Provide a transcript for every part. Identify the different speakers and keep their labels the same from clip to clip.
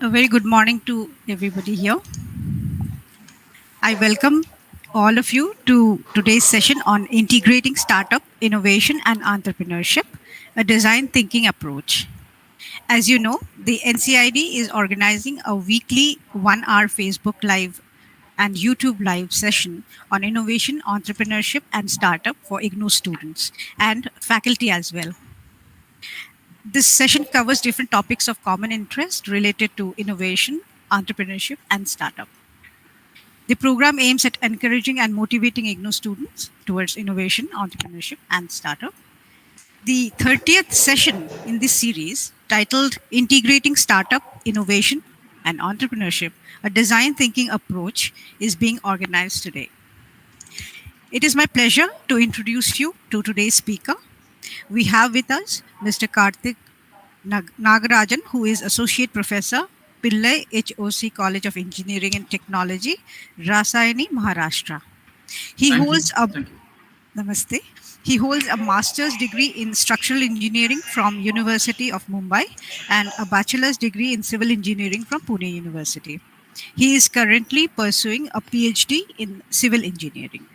Speaker 1: A very good morning to everybody here. I welcome all of you to today's session on integrating startup, innovation, and entrepreneurship, a design thinking approach. As you know, the NCID is organizing a weekly 1 hour Facebook Live and YouTube Live session on innovation, entrepreneurship, and startup for IGNOU students and faculty as well. This session covers different topics of common interest related to innovation, entrepreneurship, and startup. The program aims at encouraging and motivating IGNOU students towards innovation, entrepreneurship, and startup. The 30th session in this series, titled Integrating Startup, Innovation, and Entrepreneurship, a design thinking approach, is being organized today. It is my pleasure to introduce you to today's speaker. We have with us Mr. Karthik Nagarajan, who is Associate Professor, Pillai HOC College of Engineering and Technology, Rasayani, Maharashtra. He
Speaker 2: Thank
Speaker 1: holds
Speaker 2: you.
Speaker 1: a
Speaker 2: Thank you.
Speaker 1: Namaste. He holds a master's degree in structural engineering from University of Mumbai and a bachelor's degree in civil engineering from Pune University. He is currently pursuing a PhD in civil engineering.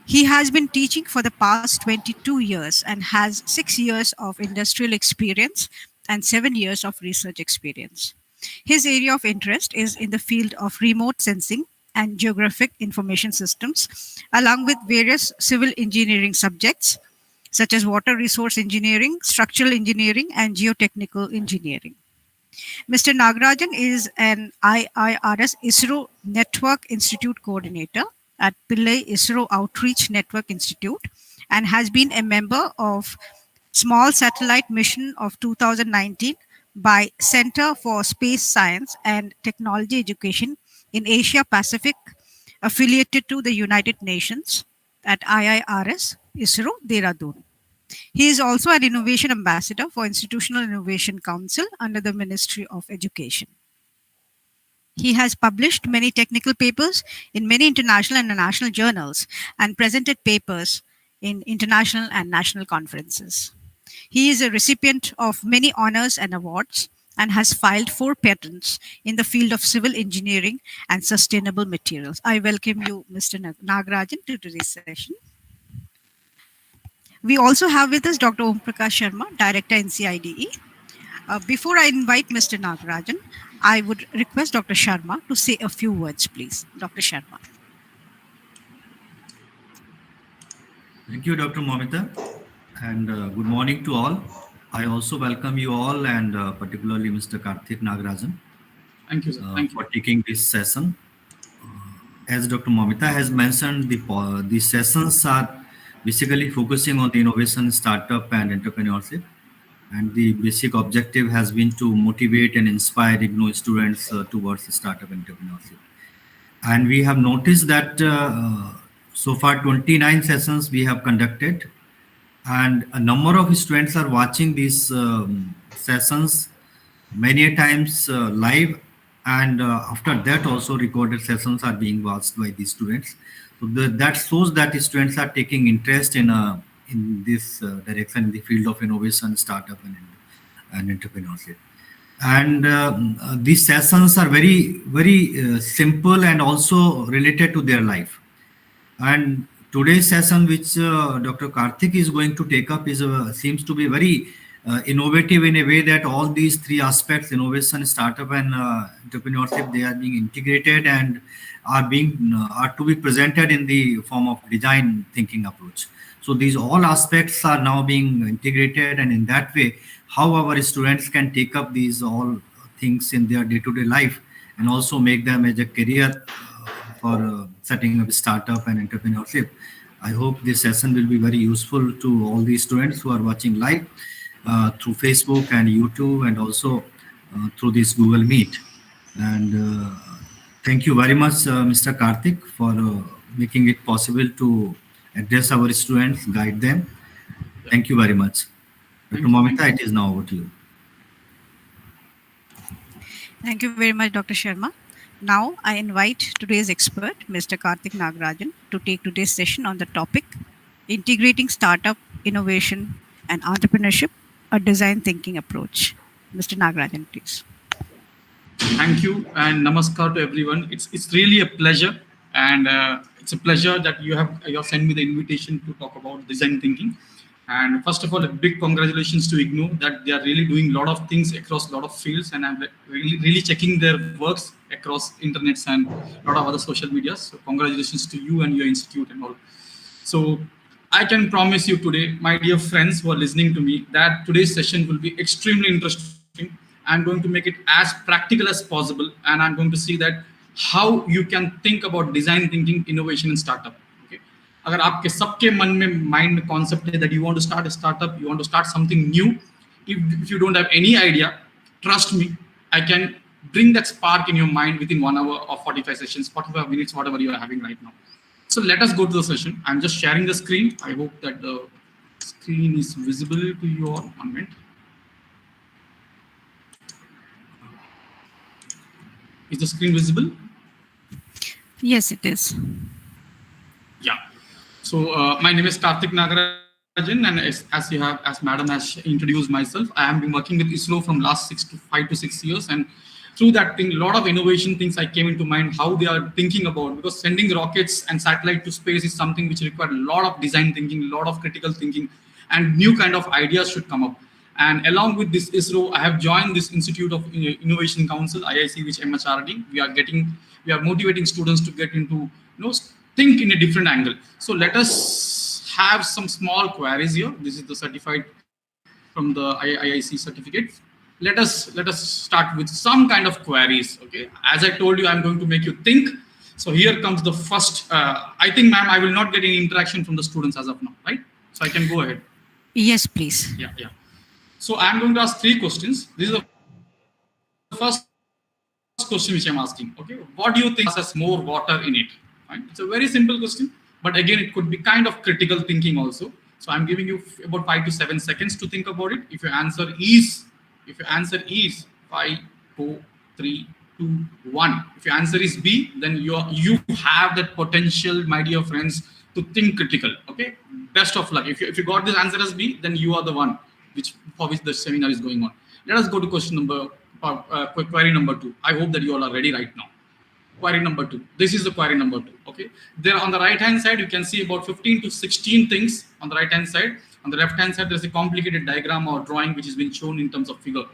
Speaker 1: He has been teaching for the past 22 years and has 6 years of industrial experience and 7 years of research experience. His area of interest is in the field of remote sensing and geographic information systems, along with various civil engineering subjects such as water resource engineering, structural engineering, and geotechnical engineering. Mr. Nagarajan is an IIRS ISRO Network Institute Coordinator at Pillai ISRO Outreach Network Institute and has been a member of Small Satellite Mission of 2019 by Center for Space Science and Technology Education in Asia Pacific, affiliated to the United Nations at IIRS ISRO Dehradun. He is also an innovation ambassador for Institutional Innovation Council under the Ministry of Education. He has published many technical papers in many international and national journals and presented papers in international and national conferences. He is a recipient of many honors and awards and has filed 4 patents in the field of civil engineering and sustainable materials. I welcome you, Mr. Nagarajan, to today's session. We also have with us Dr. Om Prakash Sharma, Director NCIDE. Before I invite Mr. Nagarajan, I would request Dr. Sharma to say a few words, please. Dr. Sharma.
Speaker 2: Thank you, Dr. Momita, and good morning to all. I also welcome you all, and particularly Mr. Karthik Nagarajan,
Speaker 3: Thank you, sir. Thank
Speaker 2: for
Speaker 3: you.
Speaker 2: taking this session. As Dr. Momita has mentioned, the sessions are basically focusing on the innovation, startup, and entrepreneurship. And the basic objective has been to motivate and inspire IGNOU students towards startup entrepreneurship. And we have noticed that so far 29 sessions we have conducted, and a number of students are watching these sessions many a times live, and after that also recorded sessions are being watched by the students. So that shows that the students are taking interest in this direction in the field of innovation, startup, and entrepreneurship. And these sessions are very simple and also related to their life. And today's session, which Dr. Karthik is going to take up, is seems to be very innovative in a way that all these 3 aspects, innovation, startup, and entrepreneurship, they are being integrated and are to be presented in the form of design thinking approach. So these all aspects are now being integrated, and in that way, how our students can take up these all things in their day-to-day life and also make them as a career for setting up a startup and entrepreneurship. I hope this session will be very useful to all the students who are watching live through Facebook and YouTube, and also through this Google Meet. And thank you very much, Mr. Karthik, for making it possible to address our students, guide them. Thank you very much. Dr. Momita, it is now over to you.
Speaker 1: Thank you very much, Dr. Sharma. Now I invite today's expert, Mr. Karthik Nagarajan, to take today's session on the topic Integrating Startup, Innovation, and Entrepreneurship, a Design Thinking Approach. Mr. Nagarajan, please.
Speaker 3: Thank you and namaskar to everyone. It's really a pleasure, and it's a pleasure that you have sent me the invitation to talk about design thinking. And first of all, a big congratulations to IGNOU that they are really doing a lot of things across a lot of fields, and I'm really checking their works across internets and a lot of other social medias. So congratulations to you and your institute and all. So I can promise you today, my dear friends who are listening to me, that today's session will be extremely interesting. I'm going to make it as practical as possible, and I'm going to see that how you can think about design thinking, innovation, and startup. Okay. अगर आपके सबके मन में mind में concept है that you want to start a startup, you want to start something new, if you don't have any idea, trust me, I can bring that spark in your mind within 1 hour or 45 sessions, 45 minutes, whatever you are having right now. So let us go to the session. I'm just sharing the screen. I hope that the screen is visible to you all. 1 minute. Is the screen visible?
Speaker 1: Yes, it is.
Speaker 3: Yeah. So my name is Karthik Nagarajan, and as Madam has introduced myself, I have been working with ISRO from last 5 to 6 years, and through that thing, a lot of innovation things I came into mind how they are thinking about, because sending rockets and satellite to space is something which requires a lot of design thinking, a lot of critical thinking, and new kind of ideas should come up. And along with this ISRO, I have joined this Institute of Innovation Council, IIC, which MHRD. We are motivating students to get into, think in a different angle. So let us have some small queries here. This is the certified from the IIC certificate. Let us start with some kind of queries. Okay, as I told you, I'm going to make you think. So here comes the first. I think, ma'am, I will not get any interaction from the students as of now, right? So I can go ahead.
Speaker 1: Yes, please.
Speaker 3: Yeah, yeah. So I'm going to ask 3 questions. This is the first question which I'm asking. Okay, what do you think has more water in it? Fine. It's a very simple question, but again, it could be kind of critical thinking also. So I'm giving you about 5 to 7 seconds to think about it. If your answer is 5, 4, 3, 2, 1. If your answer is B, then you have that potential, my dear friends, to think critical. Okay, best of luck. If you got this answer as B, then you are the one for which the seminar is going on. Let us go to query number 2. I hope that you all are ready right now. Query number 2. This is the query number 2. Okay. There on the right hand side, you can see about 15 to 16 things on the right hand side. On the left hand side, there's a complicated diagram or drawing which is being shown in terms of figure.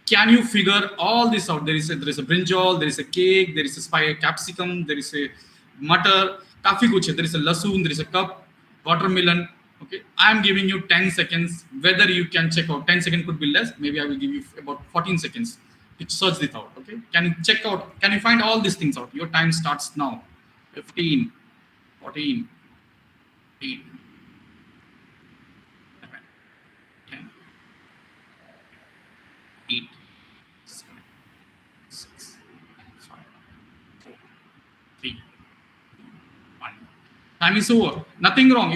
Speaker 3: Can you figure all this out? There is a brinjal, there is a cake, there is a capsicum, there is a mutter, kafi kuch. There is a lasoon, there is a cup, watermelon. Okay, I am giving you 10 seconds. Whether you can check out, 10 seconds could be less. Maybe I will give you about 14 seconds to search this out. Okay, can you check out? Can you find all these things out? Your time starts now. 15, 14, 8, 11, 10, 8, 7, 6, 5, 4, 3, 1. Time is over. Nothing wrong.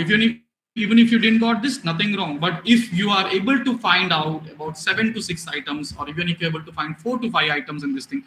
Speaker 3: Even if you didn't got this, nothing wrong. But if you are able to find out about 7 to 6 items, or even if you're able to find 4 to 5 items in this thing,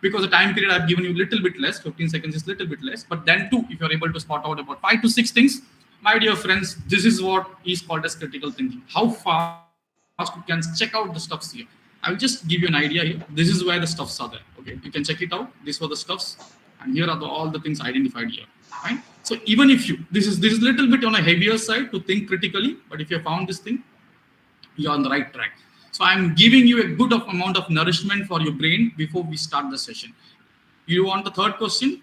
Speaker 3: because the time period I've given you a little bit less, 15 seconds is a little bit less, but then too, if you're able to spot out about 5 to 6 things, my dear friends, this is what is called as critical thinking. How fast you can check out the stuffs here. I will just give you an idea here. This is where the stuffs are there. Okay, you can check it out. These were the stuffs, and here are all the things identified here. Fine. So even if this is a little bit on a heavier side to think critically, but if you found this thing, you're on the right track. So I'm giving you a good amount of nourishment for your brain before we start the session. You want the third question?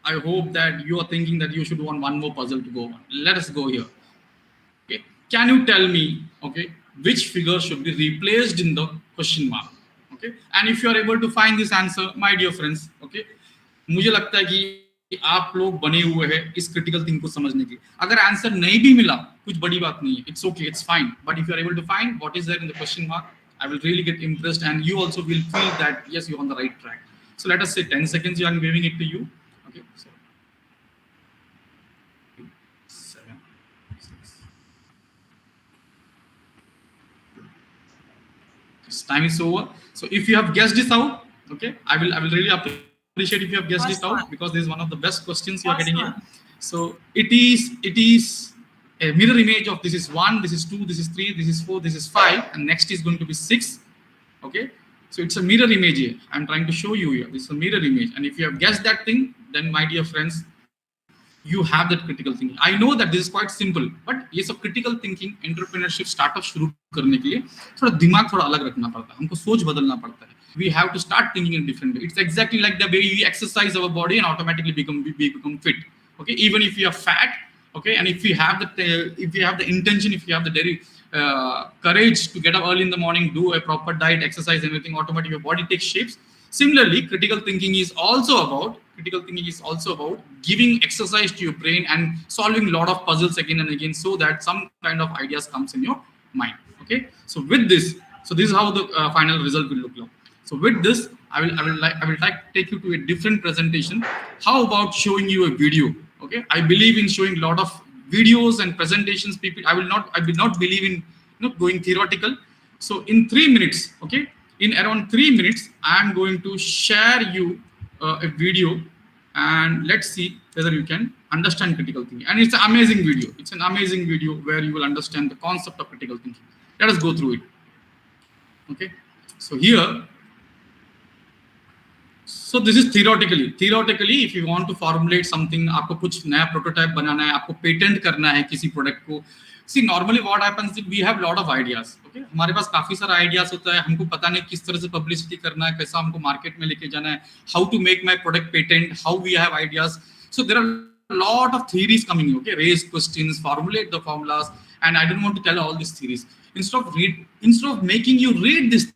Speaker 3: I hope that you are thinking that you should want one more puzzle to go on. Let us go here. Okay. Can you tell me, okay, which figure should be replaced in the question mark? Okay. And if you are able to find this answer, my dear friends, okay, मुझे लगता है कि आप लोग बने हुए हैं इस क्रिटिकल थिंग को समझने के. अगर आंसर नहीं भी मिला, कुछ बड़ी बात नहीं है. It's okay, it's fine. But if you are able to find what is there in the question mark, I will really get impressed, and you also will feel that yes, you're on the right track. So let us say 10 seconds. I'm giving it to you. Okay. So 7, 6. This time is over. So if you have guessed this out, okay, I will really appreciate if you have guessed it out, because this is one of the best questions you are getting here. So it is a mirror image of this is 1, this is 2, this is 3, this is 4, this is 5, and next is going to be 6. Okay. So it's a mirror image here. I'm trying to show you here. This is a mirror image. And if you have guessed that thing, then my dear friends, you have that critical thinking. I know that this is quite simple, but ये सब critical thinking entrepreneurship startup शुरू करने के लिए थोड़ा दिमाग थोड़ा अलग रखना पड़ता है, हमको सोच बदलना पड़ता है. We have to start thinking in different way. It's exactly like the way we exercise our body and automatically we become fit. Okay, even if you are fat, okay, and if you have the intention, if you have the very courage to get up early in the morning, do a proper diet, exercise, everything, automatically your body takes shapes. Similarly, critical thinking is also about giving exercise to your brain and solving a lot of puzzles again and again, so that some kind of ideas comes in your mind. Okay, so with this, so this is how the final result will look like. So with this, I will like to take you to a different presentation. How about showing you a video? Okay, I believe in showing a lot of videos and presentations. People, I will not believe in going theoretical. So in 3 minutes, okay, in around 3 minutes, I am going to share you a video, and let's see whether you can understand critical thinking. And it's an amazing video. It's an amazing video where you will understand the concept of critical thinking. Let us go through it. Okay, so here. So this is theoretically. Theoretically, if you want to formulate something, आपको कुछ नया prototype बनाना है, आपको patent करना है किसी product को. See, normally what happens is we have lot of ideas. Okay, हमारे पास काफी सारा ideas होता है. हमको पता नहीं किस तरह से publicity करना है, कैसा हमको market में लेके जाना है, how to make my product patent, how we have ideas. So there are a lot of theories coming. Okay, raise questions, formulate the formulas, and I don't want to tell all these theories. Instead of making you read this.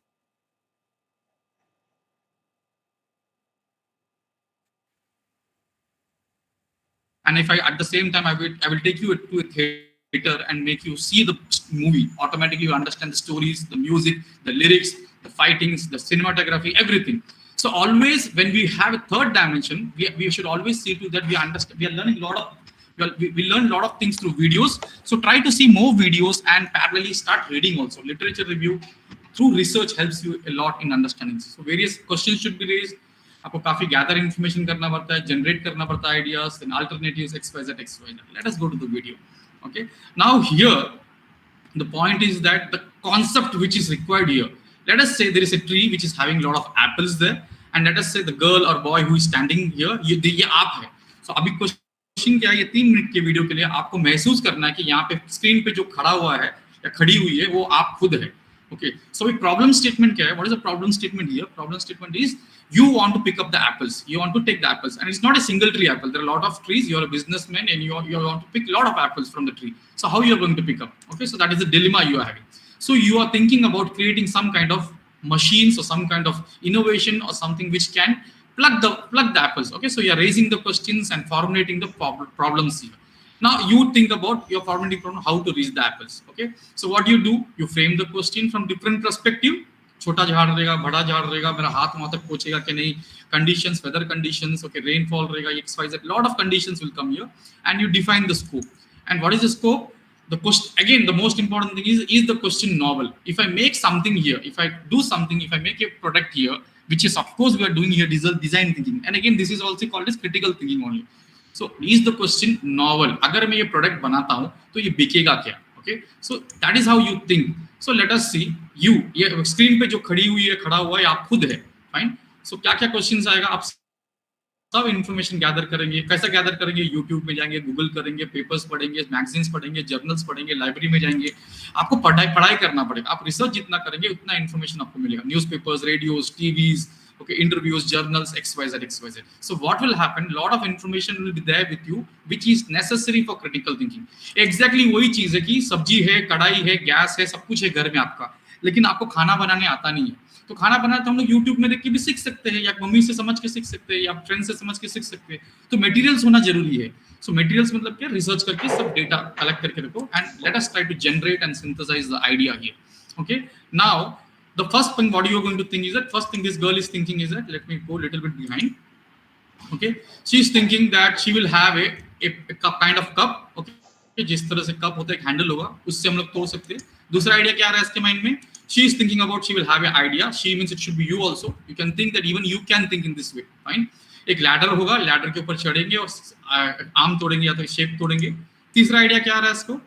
Speaker 3: And if I at the same time I will take you to a theater and make you see the movie, automatically you understand the stories, the music, the lyrics, the fightings, the cinematography, everything. So always when we have a third dimension, we should always see to that we understand, we are learning a lot of we learn a lot of things through videos. So try to see more videos and parallelly start reading also. Literature review through research helps you a lot in understanding. So various questions should be raised. आपको काफी gather information करना पड़ता है, generate करना पड़ता है ideas and alternatives XYZ. Let us go to the video. Okay, now here the point is that the concept which is required here, let us say there is a tree which is having a lot of apples there, and let us say the girl or boy who is standing here, ये आप है. So अभी question क्या है, ये 3 minute के video के लिए आपको महसूस करना है कि यहाँ पे स्क्रीन पे जो खड़ा हुआ है या खड़ी हुई है वो आप खुद है. Okay, so a problem statement क्या है? What is the problem statement here? Problem statement is you want to pick up the apples. You want to take the apples, and it's not a single tree apple. There are a lot of trees. You're a businessman, and you want to pick a lot of apples from the tree. So how you are going to pick up? Okay, so that is the dilemma you are having. So you are thinking about creating some kind of machines or some kind of innovation or something which can plug the apples. Okay, so you are raising the questions and formulating the problems here. Now you think about your formulating problem, how to reach the apples. Okay, so what you do, you frame the question from different perspective. छोटा झाड़ रहेगा, बड़ा झाड़ रहेगा, मेरा हाथ वहां तक पहुंचेगा कि नहीं, conditions, weather conditions, okay, rainfall रहेगा, XYZ, lot of conditions will come here, and you define the scope. And what is the scope? The question, again, the most important thing is the question novel? If I make something here, if I do something, if I make a product here, which is of course we are doing here design thinking, and again this is also called as critical thinking only. So is the question novel? अगर मैं ये product बनाता हूँ तो ये बिकेगा क्या? Okay, so that is how you think. So let us see, you ये स्क्रीन पे जो खड़ी हुई है, खड़ा हुआ है, आप खुद है. फाइन. सो क्या क्या क्वेश्चंस आएगा, आप सब इन्फॉर्मेशन गैदर करेंगे. कैसा गैदर करेंगे? यूट्यूब में जाएंगे, गूगल करेंगे, पेपर्स पढ़ेंगे, मैगजीन्स पढ़ेंगे, जर्नल्स पढ़ेंगे, लाइब्रेरी में जाएंगे. आपको पढ़ाई करना पड़ेगा. आप रिसर्च जितना करेंगे उतना इन्फॉर्मेशन आपको मिलेगा. Newspapers, radios, TVs, okay, interviews, journals, XYZ. So what will happen? A lot of information will be there with you, which is necessary for critical thinking. Exactly वही चीज है कि सब्जी है, कढ़ाई है, गैस है, सब कुछ है घर में आपका, लेकिन आपको खाना बनाने आता नहीं है. तो खाना बनाना तो हम लोग यूट्यूब में देख के भी सीख सकते हैं, या मम्मी से समझ के सीख सकते हैं, या फ्रेंड से समझ के सीख सकते हैं. तो मटेरियल्स होना जरूरी है. सो मटेरियल्स मतलब क्या? रिसर्च करके सब डेटा कलेक्ट करके रखो, and let us try to generate and synthesise the idea here. Okay, now the first thing what you are going to think is that, first thing this girl is thinking is that, let me go a little bit behind. Okay, she is thinking that she will have a cup, kind of cup. Okay, जिस तरह से cup होता है, एक handle होगा, उससे हम लोग तोड़ सकते हैं. दूसरा आइडिया क्या आ रहा है इसके माइंड में? She is thinking about, she will have an idea. She means it should be you also. You can think that even you can think in this way. Fine. एक लैडर होगा, ladder के ऊपर चढ़ेंगे और आम तोड़ेंगे या तो शेप तोड़ेंगे. तीसरा आइडिया क्या आ रहा है इसको?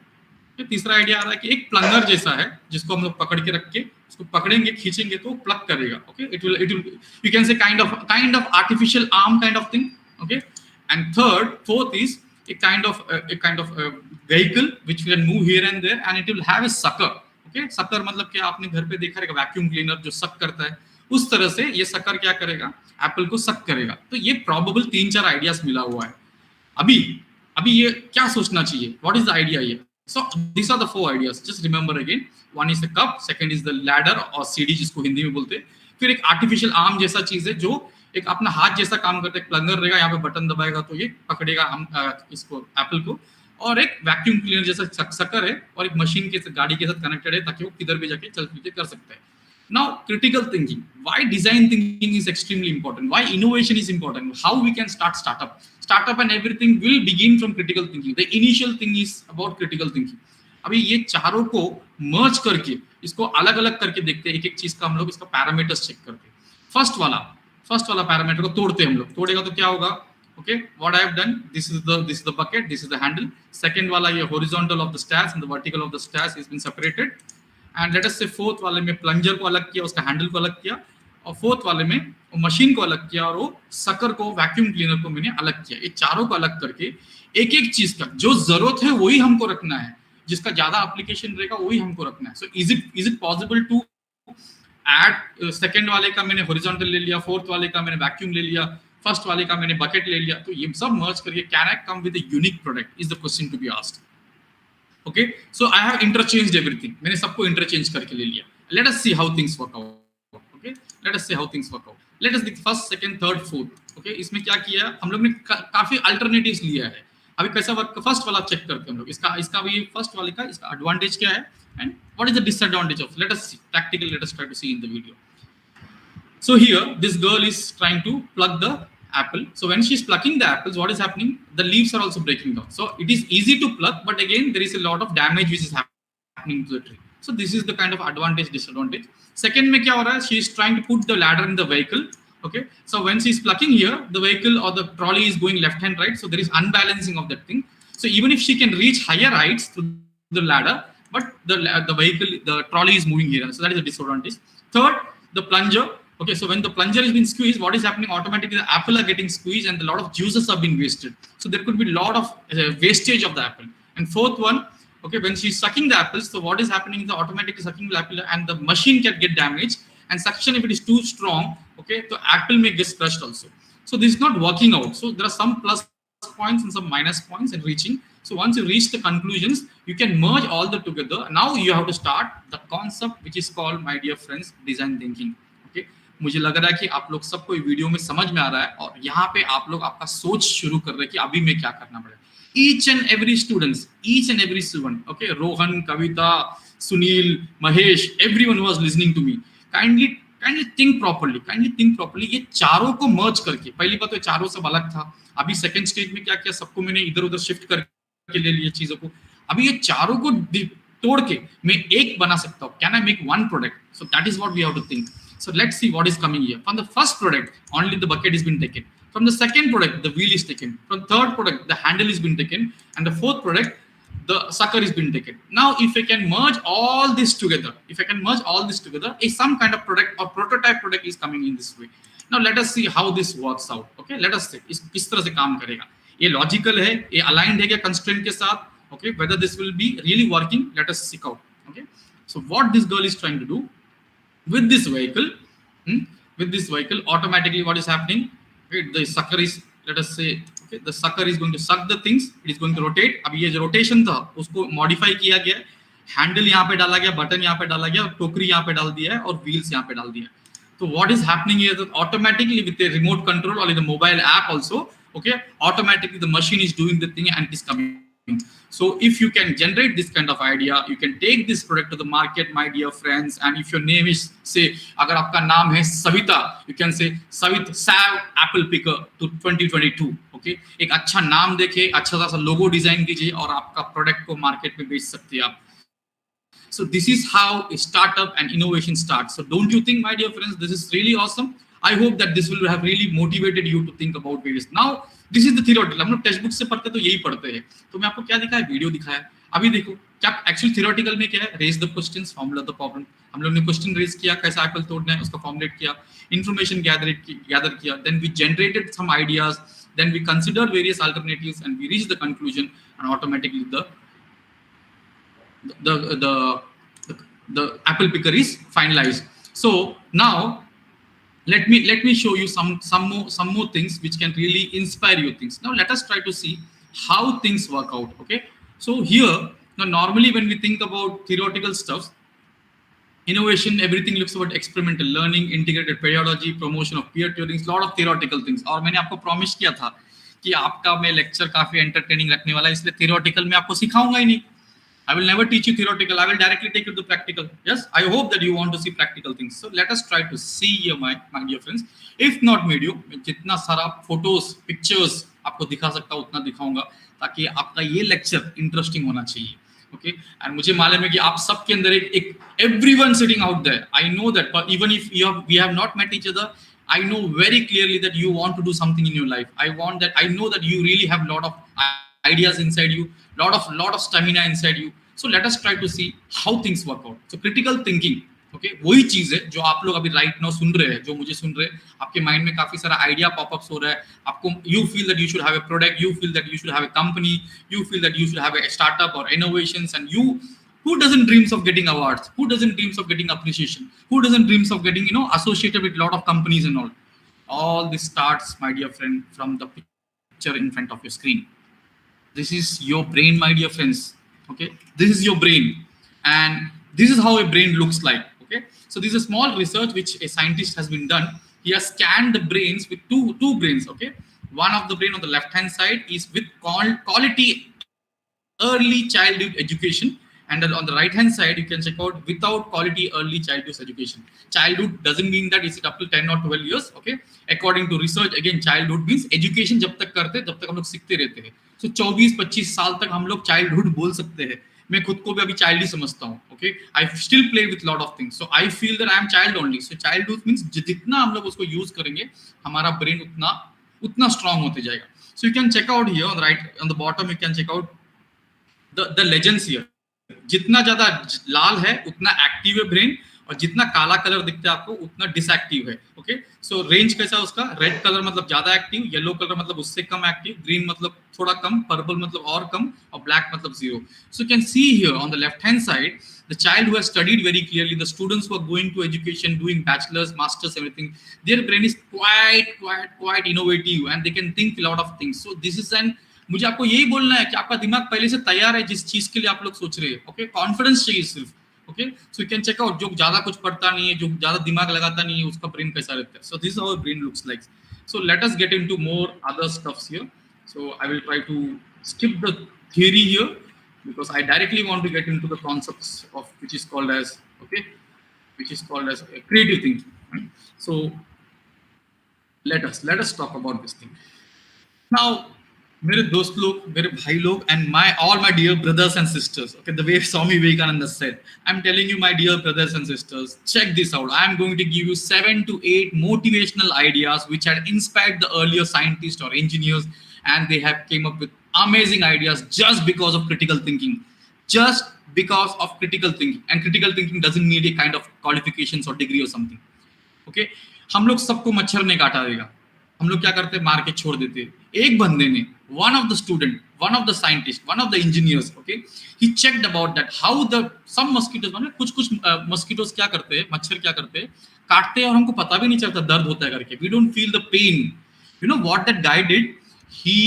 Speaker 3: तीसरा आइडिया आ रहा है कि एक प्लंगर जैसा है जिसको हम लोग पकड़ के रख के उसको पकड़ेंगे खींचेंगे तो प्लग करेगा. Okay, it will you can say kind of artificial arm kind of thing. Okay, and fourth is a kind of vehicle which can move here and there and it will have a sucker. Okay, sucker मतलब क्या, आपने घर पे देखा रहेगा vacuum cleaner जो सक करता है, उस तरह से ये सकर क्या करेगा, एप्पल को सक करेगा. तो ये प्रोबेबल 3-4 आइडियाज मिला हुआ है. अभी अभी ये क्या सोचना चाहिए, व्हाट इज द आइडिया ये. So this are the 4 ideas, just remember again. One is the cup, second is the ladder और सीडी जिसको हिंदी में बोलते हैं. फिर एक आर्टिफिशियल आर्म जैसा चीज है जो एक अपना हाथ जैसा काम करता है, प्लंगर रहेगा, यहाँ पे बटन दबाएगा तो ये पकड़ेगा हम इसको एप्पल को. और एक वैक्यूम क्लीनर जैसा सकर है और एक मशीन के गाड़ी के साथ कनेक्टेड है ताकि वो किधर भी जाके चल फिर के कर सकता है. Now, critical thinking. Why design thinking is extremely important? Why innovation is important? How we can start startup? Startup and everything will begin from critical thinking. The initial thing is about critical thinking. अभी ये चारों को मर्ज करके इसको अलग अलग करके देखते हैं, एक एक चीज का हम लोग इसका पैरामीटर्स चेक करते हैं. फर्स्ट वाला पैरामीटर को तोड़ते हैं हम लोग. तोड़ेगा तो क्या होगा. Okay, what I have done, this is the bucket, this is the handle. Second वाला ये horizontal of the stats and the vertical of the stats is been separated. And let us say fourth वाले में plunger को अलग किया, उसका handle को अलग किया, और फोर्थ वाले में वो मशीन को अलग किया और वो सकर को वैक्यूम क्लीनर को मैंने अलग किया. ये चारों को अलग करके एक एक चीज का जो जरूरत है वही हमको रखना है, जिसका ज्यादा एप्लीकेशन रहेगा वही हमको रखना है. So is it possible to add, second वाले का मैंने हॉरिजॉन्टल ले लिया, फोर्थ वाले का मैंने वैक्यूम ले लिया, फर्स्ट वाले का मैंने बकेट ले लिया, तो ये सब मर्ज करके can I come with a unique product is the question to be asked. Okay, so I have interchanged everything. मैंने सबको interchange करके ले लिया. Let us see how things work out. Okay, let us see how things work out. Let us think first, second, third, fourth. Okay, इसमें क्या किया हम लोग ने काफी alternatives लिया है. अभी कैसा वर्क, फर्स्ट वाला चेक करते हैं हम लोग. इसका भी फर्स्ट वाले का इसका एडवांटेज क्या है and what is the disadvantage of. Let us see practically. Let us try to see in the video. So here this girl is trying to plug the apple. So when she's plucking the apples, what is happening, the leaves are also breaking down. So it is easy to pluck, but again there is a lot of damage which is happening to the tree. So this is the kind of advantage disadvantage. Second में क्या हो रहा है, she is trying to put the ladder in the vehicle. Okay, so when she is plucking here, the vehicle or the trolley is going left hand right, so there is unbalancing of that thing. So even if she can reach higher heights through the ladder, but the vehicle, the trolley is moving here, so that is a disadvantage. Third, the plunger. Okay, so when the plunger is being squeezed, what is happening, automatically the apple are getting squeezed and a lot of juices are being wasted. So there could be a lot of wastage of the apple. And fourth one, okay, when she's sucking the apples, so what is happening is the automatically sucking the apple and the machine can get damaged, and suction if it is too strong, okay, the apple may get crushed also. So this is not working out. So there are some plus points and some minus points in reaching. So once you reach the conclusions, you can merge all the together. Now you have to start the concept which is called, my dear friends, design thinking. Okay, मुझे लग रहा है कि आप लोग सबको video में समझ में आ रहा है और यहाँ पे आप लोग आपका सोच शुरू कर रहे हैं कि अभी मैं क्या करना पड़ेगा. Each and every student, okay, Rohan, Kavita, Sunil, Mahesh, everyone who was listening to me, kindly think properly. ये चारों को मर्ज करके, पहली बात तो चारों सब अलग था, अभी सेकंड स्टेज में क्या किया, सबको मैंने इधर उधर शिफ्ट करके ले लिया चीजों को. अभी ये चारों को तोड़ के मैं एक बना सकता हूँ. Can I make one product? So that is what we have to think. So let's see what is coming here. From the first product, only the bucket has been taken. From the second product, the wheel is taken. From the third product, the handle has been taken. And the fourth product, the sucker has been taken. Now, if I can merge all this together, some kind of product or prototype product is coming in this way. Now, let us see how this works out. Okay, let us see. किस तरह से काम करेगा. ये logical है, ये aligned है क्या constraint के साथ. Okay, whether this will be really working, let us seek out. Okay, so what this girl is trying to do, with this vehicle, automatically what is happening, okay, the sucker is, let us say, okay, the sucker is going to suck the things, it is going to rotate. अब ये जो rotation था उसको modify किया गया, handle यहाँ पे डाला गया, button यहाँ पे डाला गया, टोकरी यहाँ पे डाल दिया है और wheels यहाँ पे डाल दिया है. So what is happening is that automatically with a remote control or in the mobile app also, okay, automatically the machine is doing the thing and it is coming. So if you can generate this kind of idea, you can take this product to the market, my dear friends. And if your name is, say, अगर आपका नाम है Savita, you can say Sav Apple Picker to 2022. Okay, एक अच्छा नाम देके, अच्छा सा लोगो डिजाइन कीजिए और आपका प्रोडक्ट को मार्केट में बेच सकते हैं आप. So this is how a startup and innovation starts. So don't you think, my dear friends, this is really awesome? I hope that this will have really motivated you to think about various. Now, this is the theoretical. हम लोग text book से पढ़ते तो यही पढ़ते हैं. तो मैं आपको क्या दिखाया, वीडियो दिखाया. अभी देखो क्या एक्चुअली थियोरेटिकल में क्या है, raise the questions, formula the problem. हम लोग ने क्वेश्चन रेज किया, कैसा एप्पल तोड़ना है उसका फॉर्मुलेट किया, इन्फॉर्मेशन गैदर किया, then we generated some ideas, then we consider various alternatives and we reach the conclusion, and automatically the the the apple picker is finalized. So now let me show you some more things which can really inspire you things. Now let us try to see how things work out. Okay, so here, now normally when we think about theoretical stuff, innovation, everything looks about experimental learning, integrated pedagogy, promotion of peer turing, lot of theoretical things. और मैंने आपको promise किया था कि आपका मैं lecture काफी entertaining रखने वाला है, इसलिए theoretical में आपको सिखाऊंगा ही नहीं. I will never teach you theoretical. I will directly take you to practical. Yes, I hope that you want to see practical things. So let us try to see here, my dear friends. If not video, मैं जितना सारा photos, pictures आपको दिखा सकता हूँ उतना दिखाऊंगा, ताकि आपका ये लेक्चर इंटरेस्टिंग होना चाहिए. Okay, and मुझे मालूम है कि आप सबके अंदर एक everyone sitting out there, I know that, but even if we have not met each other, I know very clearly that you want to do something in your life. I know that you really have lot of ideas inside you, lot of stamina inside you. So let us try to see how things work out. So critical thinking, okay, वही चीज है जो आप लोग अभी right now सुन रहे हैं, जो मुझे सुन रहे हैं, आपके माइंड में काफी सारा आइडिया पॉपअप्स हो रहा है. आपको you feel that you should have a product, you feel that you should have a company, you feel that you should have a startup or innovations, and who doesn't dreams of getting awards, who doesn't dreams of getting appreciation, who doesn't dreams of getting associated with lot of companies and all this starts, my dear friend, from the picture in front of your screen. This is your brain, my dear friends. Okay, this is your brain, and this is how a brain looks like. Okay, so this is a small research which a scientist has been done. He has scanned the brains with two brains. Okay, one of the brain on the left hand side is with quality early childhood education, and on the right hand side you can check out without quality early childhood education. Childhood doesn't mean that is it up to 10 or 12 years. Okay, according to research, again childhood means education जब तक करते हैं जब तक हम लोग सीखते रहते हैं. So 24-25 साल तक हम लोग childhood बोल सकते हैं. मैं खुद को भी अभी चाइल्ड ही समझता हूँ. Okay, I still play with lot of things, so I feel that I am child only. So childhood means जितना हम लोग उसको यूज करेंगे हमारा ब्रेन उतना स्ट्रांग होते जाएगा. So you can check out here on right on the bottom, you can check out the legends here. जितना ज्यादा लाल है उतना एक्टिव है ब्रेन, और जितना काला कलर दिखता है आपको उतना डिसएक्टिव है. ओके, सो रेंज कैसा है उसका? रेड कलर मतलब ज्यादा एक्टिव, येलो कलर मतलब उससे कम एक्टिव, ग्रीन मतलब थोड़ा कम, पर्पल मतलब और कम, और ब्लैक मतलब zero. So you can see here on the left hand side the child who has studied very clearly, the students who are going to education, doing bachelor's, masters, everything, their brain is quite innovative and they can think a lot of things. So this is an, मुझे आपको यही बोलना है कि आपका दिमाग पहले से तैयार है जिस चीज के लिए आप लोग सोच रहे हैं. ओके, कॉन्फिडेंस चाहिए सिर्फ. Okay, so you can check out, जो ज्यादा कुछ पढ़ता नहीं है, जो ज्यादा दिमाग लगाता नहीं है, उसका ब्रेन कैसा रहता है. So this is how brain looks like. So let us get into more other stuffs here. So I will try to skip the theory here because I directly want to get into the concepts of which is called as creative thinking. Right? So let us talk about this thing now. मेरे दोस्त लोग, मेरे भाई लोग, and all my dear brothers and sisters. Okay, the way Swami Vivekananda said, I'm telling you, my dear brothers and sisters, check this out. I'm going to give you 7 to 8 motivational ideas which had inspired the earlier scientists or engineers, and they have came up with amazing ideas just because of critical thinking. Just because of critical thinking. And critical thinking doesn't need a kind of qualifications or degree or something. Okay, हम लोग सबको मच्छर ने काटा देगा, हम लोग क्या करते हैं, मार के छोड़ देते हैं. एक बंदे ने, one of the student, one of the scientist, one of the engineers, okay, he checked about that how the some mosquitoes, मतलब कुछ mosquitoes क्या करते हैं, मच्छर क्या करते हैं, काटते हैं और हमको पता भी नहीं चलता दर्द होता है करके. We don't feel the pain. You know what that guy did? He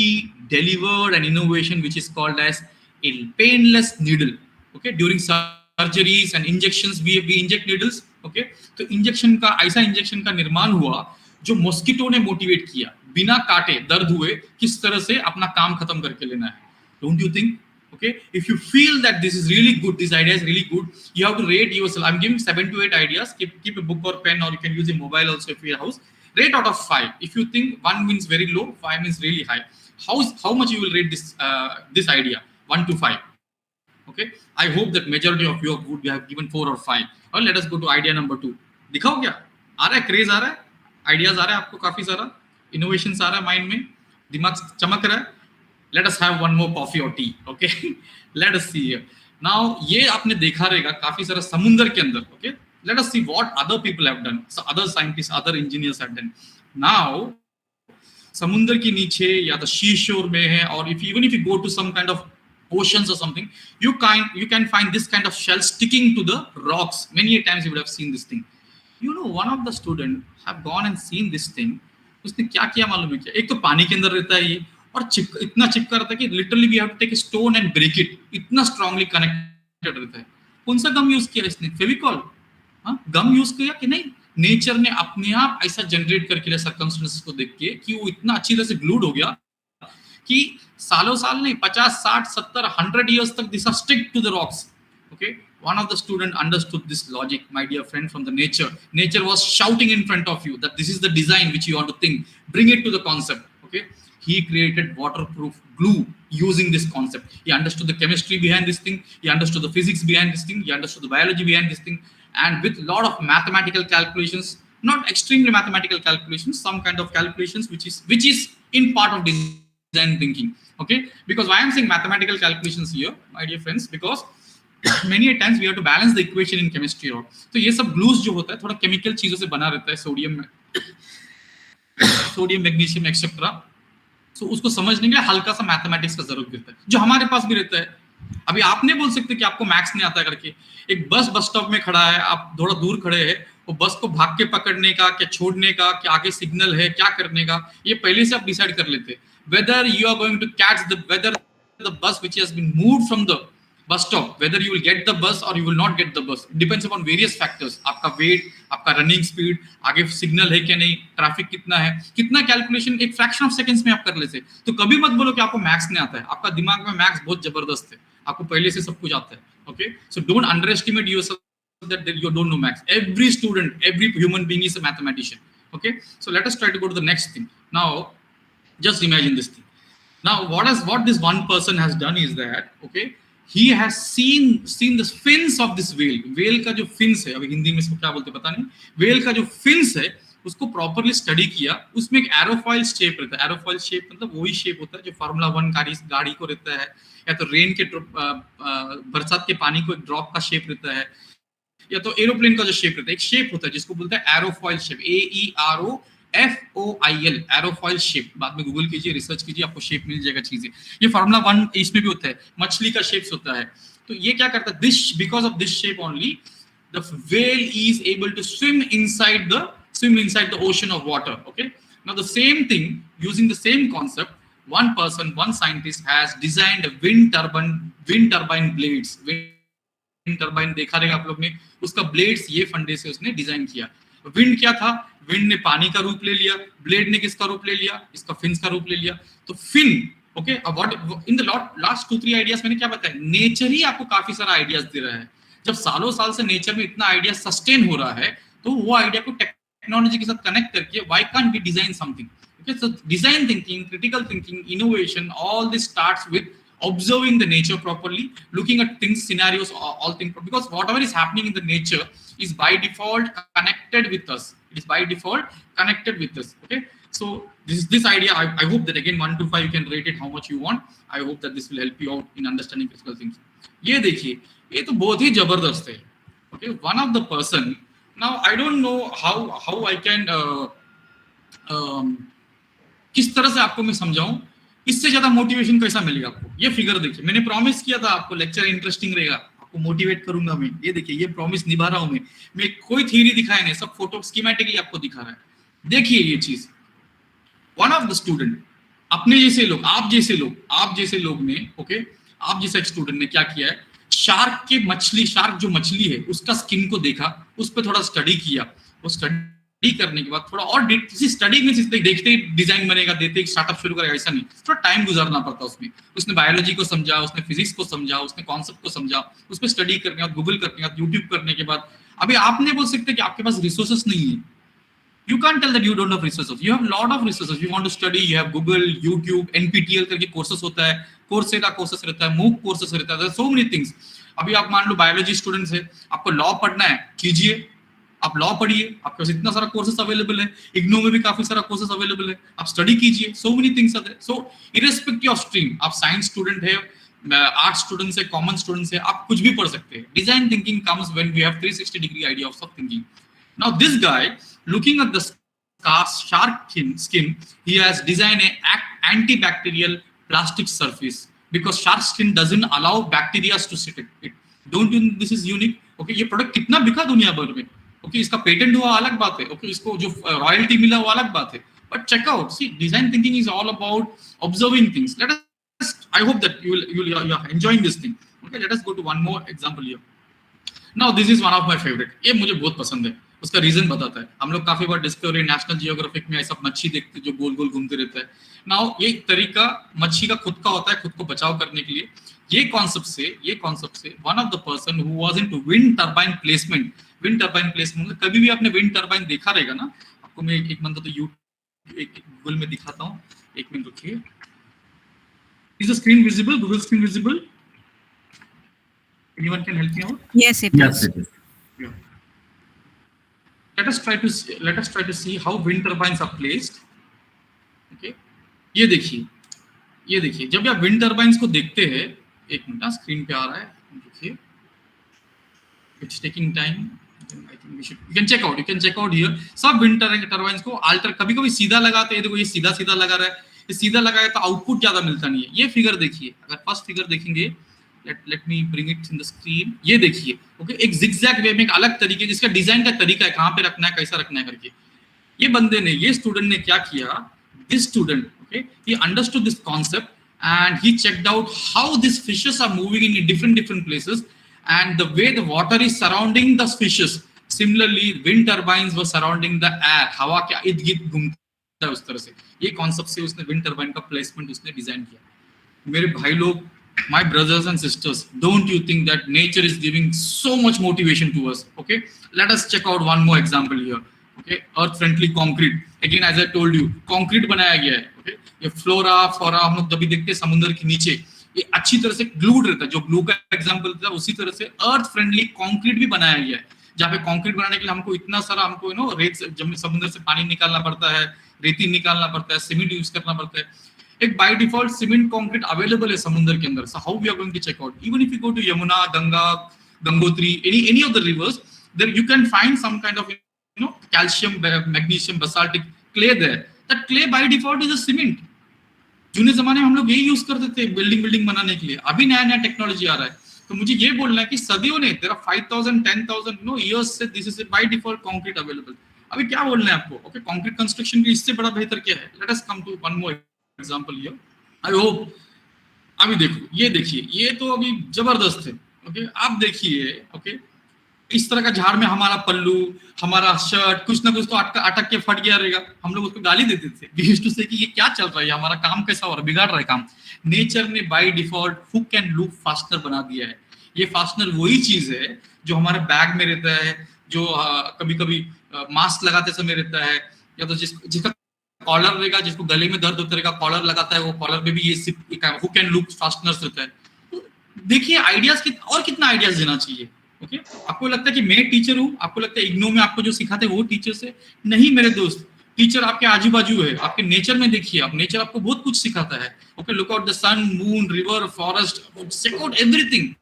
Speaker 3: delivered an innovation which is called as a painless needle. Okay, during surgeries and injections we inject needles. Okay, तो injection का, ऐसा injection का निर्माण हुआ जो mosquito ने motivate किया, बिना काटे दर्द हुए किस तरह से अपना काम खत्म करके लेना है. Don't you think? Okay, if you feel that this is really good, this idea is really good, you have to rate yourself. I'm giving 7 to 8 ideas. Keep a book or pen, or you can use a mobile also if your house. Rate out of 5. If you think 1 means very low, 5 means really high. How much you will rate this idea? 1 to 5. Okay, I hope that majority of you would have given 4 or 5. Or let us go to idea number 2. दिखाओ क्या आ रहा है, craze आ रहा है, ideas आ रहा है आपको, काफी सारा इनोवेशन आ रहा है, माइंड में दिमाग चमक रहा है. let us have one more coffee or tea. Okay. Let us see here. Now ये आपने देखा रहेगा काफी सारा समुंदर के अंदर. Okay, let us see what other people have done, so other scientists, other engineers have done. Now समुंदर के नीचे या तो शीशोर में है, और if even if you go to some kind of oceans or something, you can find this kind of shell sticking to the rocks. Many times you would have seen this thing. You know, one of the student have gone and seen this thing. उसने क्या किया मालूम है क्या? एक तो पानी के अंदर रहता है ये, और इतना चिपका रहता है कि literally we have to take a stone and break it. इतना स्ट्रांगली कनेक्टेड रहता है. कौन सा गम यूज किया इसने? फेविकॉल. हाँ, गम यूज किया कि नहीं? नेचर ने अपने आप ऐसा जनरेट करके लिया सर्कमस्टेंसेस को देख के कि वो इतना अच्छी तरह से ग्लूड हो गया कि सालों साल नहीं, 50, 60, 70, 100 years तक this are stick to the rocks. Okay, one of the student understood this logic, my dear friend, from the nature was shouting in front of you that this is the design which you want to think, bring it to the concept. Okay, he created waterproof glue using this concept. He understood the chemistry behind this thing, he understood the physics behind this thing, he understood the biology behind this thing, and with lot of mathematical calculations, not extremely mathematical calculations, some kind of calculations which is in part of design thinking. Okay, because why I'm saying mathematical calculations here, my dear friends, because many a times we have to balance the equation in chemistry. और तो ये सब glues जो होता है थोड़ा chemical चीजों से बना रहता है, सोडियम मैग्नीशियम एक्सेट्रा. सो उसको समझने के लिए हल्का सा मैथमेटिक्स का जरूरत रहता है, जो हमारे पास भी रहता है. अभी आप नहीं बोल सकते कि आपको मैथ्स नहीं आता करके. एक बस स्टॉप में खड़ा है, आप थोड़ा दूर खड़े हैं, वो बस को भाग के पकड़ने का, क्या छोड़ने का, क्या आगे सिग्नल है, क्या करने का, ये पहले से आप डिसाइड कर लेते. Whether you are going to catch the bus which has been moved from the bus stop, whether you will get the bus or you will not get the bus, depends upon various factors. आपका weight, आपका running speed, आगे signal है क्या नहीं, traffic कितना है, कितना calculation एक फ्रैक्शन ऑफ सेकंड्स में आप कर लेते. तो कभी मत बोलो कि आपको मैथ्स नहीं आता है. आपका दिमाग में मैथ्स बहुत जबरदस्त है, आपको पहले से सब कुछ आता है. Okay, so don't under estimate yourself that you don't know maths. Every student, every human being is a mathematician. Okay, so let us try to go to the next thing. Now just imagine this thing. Now what this one person has done is that, okay, he has seen the fins of this whale का जो fins है, अभी हिंदी में इसको क्या बोलते पता नहीं, whale का जो fins है उसको प्रॉपर्ली स्टडी किया. उसमें एक एरोफॉइल शेप रहता है. एरोफॉइल शेप मतलब वही शेप होता है जो फार्मूला 1 गाड़ी को रहता है, या तो रेन के बरसात के पानी को एक ड्रॉप का शेप रहता है, या तो एरोप्लेन का जो शेप रहता है एक शेप होता है जिसको बोलते हैं aerofoil shape. AEROFOIL, aerofoil shape. बाद में गूगल कीजिए, रिसर्च कीजिए, आपको शेप मिल जाएगा चीजें. ये फार्मूला 1 इसमें भी होता है, मछली का शेप्स होता है. तो ये क्या करता है, this because of this shape only the whale is able to swim inside the ocean of water. Okay, now the same thing, using the same concept, one scientist has designed a wind turbine blades. Wind turbine देखा रहेगा आप लोग ने, उसका blades ये फंडे से उसने डिजाइन किया. विंड क्या था, विंड ने पानी का रूप ले लिया, ब्लेड ने किसका रूप ले लिया, इसका फिन्स का रूप ले लिया. तो फिन, ओके, अब what in the last 2-3 ideas मैंने क्या बताया, नेचर ही आपको काफी सारा आइडियाज दे रहा है. जब सालों साल से नेचर में इतना आइडिया सस्टेन हो रहा है, तो वो आइडिया को टेक्नोलॉजी के साथ कनेक्ट करके why can't we design something. Okay, so design thinking, critical thinking, innovation, all this starts with observing the nature properly, looking at things, scenarios, all things, because whatever is happening in the nature is by default connected with us. It is by default connected with us. Okay, so this idea, I hope that again 1 to 5 you can rate it how much you want. I hope that this will help you out in understanding physical things. ये देखिए, ये तो बहुत ही जबरदस्त है. Okay, one of the person, now I don't know how I can किस तरह से आपको मैं समझाऊं, इससे ज्यादा मोटिवेशन कैसा मिलेगा आपको. ये फिगर देखिए, मैंने प्रॉमिस किया था आपको लेक्चर इंटरेस्टिंग रहेगा, आपको मोटिवेट करूंगा मैं. ये देखिए, ये प्रॉमिस निभा रहा हूं मैं कोई थ्योरी दिखाया नहीं, सब फोटो स्कीमेटिकली आपको दिखा रहा है. देखिए ये चीज, वन ऑफ द स्टूडेंट, अपने जैसे लोग, आप जैसे लोग ने, ओके, आप जैसा एक स्टूडेंट ने क्या किया है, शार्क जो मछली है उसका स्किन को देखा, उस पर थोड़ा स्टडी किया. वो स्टडी करने के बाद थोड़ा और किसी स्टडी में देखते ही डिजाइन बनेगा, देते ही स्टार्टअप शुरू करेगा, ऐसा नहीं. थोड़ा टाइम गुजारना पड़ता उसमें. उसने बायोलॉजी को समझा, उसने फिजिक्स को समझा, उसने कॉन्सेप्ट को समझा, उस पर स्टडी करने के बाद, गूगल करने के बाद, यूट्यूब करने के बाद. अभी आप नहीं बोल सकते कि आपके पास रिसोर्सेस नहीं है. You can't tell that you don't have resources. You have lot of resources. You want to study, you have Google, YouTube, NPTEL करके कोर्सेस होता है, Coursera कोर्सेस रहता है, MOOC कोर्सेस रहता है, so many things. अभी आप मान लो बायोलॉजी स्टूडेंट्स है, आपको लॉ पढ़ना है, कीजिए. आप लॉ पढ़िए, आपके पास इतना सारा कोर्सेस अवेलेबल है, इग्नू में भी काफी सारा कोर्सेस अवेलेबल है, आप स्टडी कीजिए, so many things are there. So irrespective of stream, आप साइंस स्टूडेंट है, आर्ट स्टूडेंट्स है, कॉमन स्टूडेंट्स है, आप कुछ भी पढ़ सकते हैं। Design thinking comes when we have 360 degree idea of thinking. Now this guy, looking at the shark skin, he has designed a antibacterial plastic surface because shark skin doesn't allow bacteria to sit it. Don't you think this is unique? Okay, ये product कितना बिका दुनिया भर में, okay, इसका patent हुआ अलग बात है, okay, इसको जो रॉयल्टी मिला वो अलग बात है, but check out, see, design thinking is all about observing things. Let us, I hope that you are enjoying this thing. Okay, let us go to one more example here. Now this is one of my favorite. ये मुझे बहुत पसंद है, उसका reason बताता है। हम लोग काफी बार डिस्कवरी, नेशनल जियोग्राफिक में ऐसा मच्छी देखते जो गोल गोल घूमते रहता है। नाउ ये तरीका मच्छी का खुद का होता है, खुद को बचाव करने के लिए। ये कॉन्सेप्ट से one of the person who was into wind turbine placement, मतलब कभी भी आपने विंड टरबाइन देखा रहेगा ना, आपको मैं एक मंथ तो गूगल में दिखाता हूँ, एक मिनट रुकिए। Is the screen visible, Google screen visible? Anyone can help me out?
Speaker 1: Yes, it is.
Speaker 3: Yeah. Let us try to see how wind turbines are placed. Okay. ये देखिए जब आप विंड टर्बाइंस को देखते हैं, एक मिनट, स्क्रीन पे आ रहा है, देखिए, it's taking time. I think we should, you can check out here. सब विंड टर्बाइंस को अल्टर कभी सीधा लगाते हैं, देखो ये सीधा लगा रहा है, ये सीधा लगाया तो आउटपुट ज्यादा मिलता नहीं है। ये फिगर देखिए, अगर फर्स्ट फिगर देखेंगे, let me bring it in the screen, ये देखिए, ओके, एक zigzag वे में एक अलग तरीके, जिसका डिजाइन का तरीका है, कहां पे रखना है, कैसा रखना है करके। ये बंदे ने, ये स्टूडेंट ने क्या किया, this student, okay, he understood this concept and he checked out how these fishes are moving in different places and the way the water is surrounding the fishes. Similarly, wind turbines were surrounding the air, हवा के इर्द गिर्द घूमता है उस तरह से। ये कॉन्सेप्ट से उसने विंड टरबाइन का प्लेसमेंट उसने डिजाइन किया। मेरे भाई लोग, my brothers and sisters, don't you think that nature is giving so much motivation to us? Okay, let us check out one more example here. Okay, earth friendly concrete, again as I told you, concrete बनाया गया है। okay, ये flora फॉरा हम लोग जब देखते हैं समुद्र के नीचे, ये अच्छी तरह से ग्लूड रहता है, जो ग्लू का एग्जांपल था, उसी तरह से अर्थ फ्रेंडली कंक्रीट भी बनाया गया है। जहाँ पे कंक्रीट बनाने के लिए हमको इतना सारा, हमको रेत समुद्र से पानी निकालना पड़ता है, रेती निकालना पड़ता है, सीमेंट यूज करना पड़ता है। एक by default cement concrete available है समुद्र के अंदर। So how we are going to check out, even if you go to Yamuna, Ganga, Gangotri, any of the rivers, there you can find some kind of calcium, magnesium, basaltic clay there. That clay by default is a cement. जूने जमाने में हम लोग यही use करते थे building बनाने के लिए। अभी नया टेक्नोलॉजी आ रहा है, तो मुझे ये बोलना है कि सदियों ने, there are 5,000 10,000 years से this is a by default concrete available. अभी क्या बोलना है आपको, ओके, कंक्रीट कंस्ट्रक्शन के इससे बड़ा बेहतर क्या है? Let us come to one more example here. I hope, अभी देखो, ये देखिए, ये तो अभी जबरदस्त है। ओके, आप देखिए, ओके, इस तरह का झाड़ में हमारा पल्लू, हमारा शर्ट कुछ ना कुछ तो अटक के फट गया रहेगा। हम लोग उसको गाली देते थे, वी यूज्ड टू से कि ये क्या चल रहा है, हमारा काम कैसा हो रहा है, बिगाड़ रहा है काम। नेचर ने by default hook and loop fastener बना दिया है। ये फास्टनर वही चीज है जो हमारे बैग में रहता है, जो कभी कभी मास्क लगाते समय रहता है, या तो जिसका कॉलर रहेगा, जिसको गले में दर्द होता रहेगा, कॉलर लगाता है, वो कॉलर में भी ये हुक एंड लूप फास्टनर रहता है। तो देखिए आइडियाज और कितना आइडियाज देना चाहिए। ओके, आपको लगता है कि मैं टीचर हूं, आपको लगता है इग्नू में आपको जो सिखाते हैं वो टीचर से नहीं, मेरे दोस्त, टीचर आपके आजू बाजू है, आपके नेचर में देखिए, आप नेचर आपको बहुत कुछ सिखाता है। Okay, look out the sun, moon, river, forest, check out everything.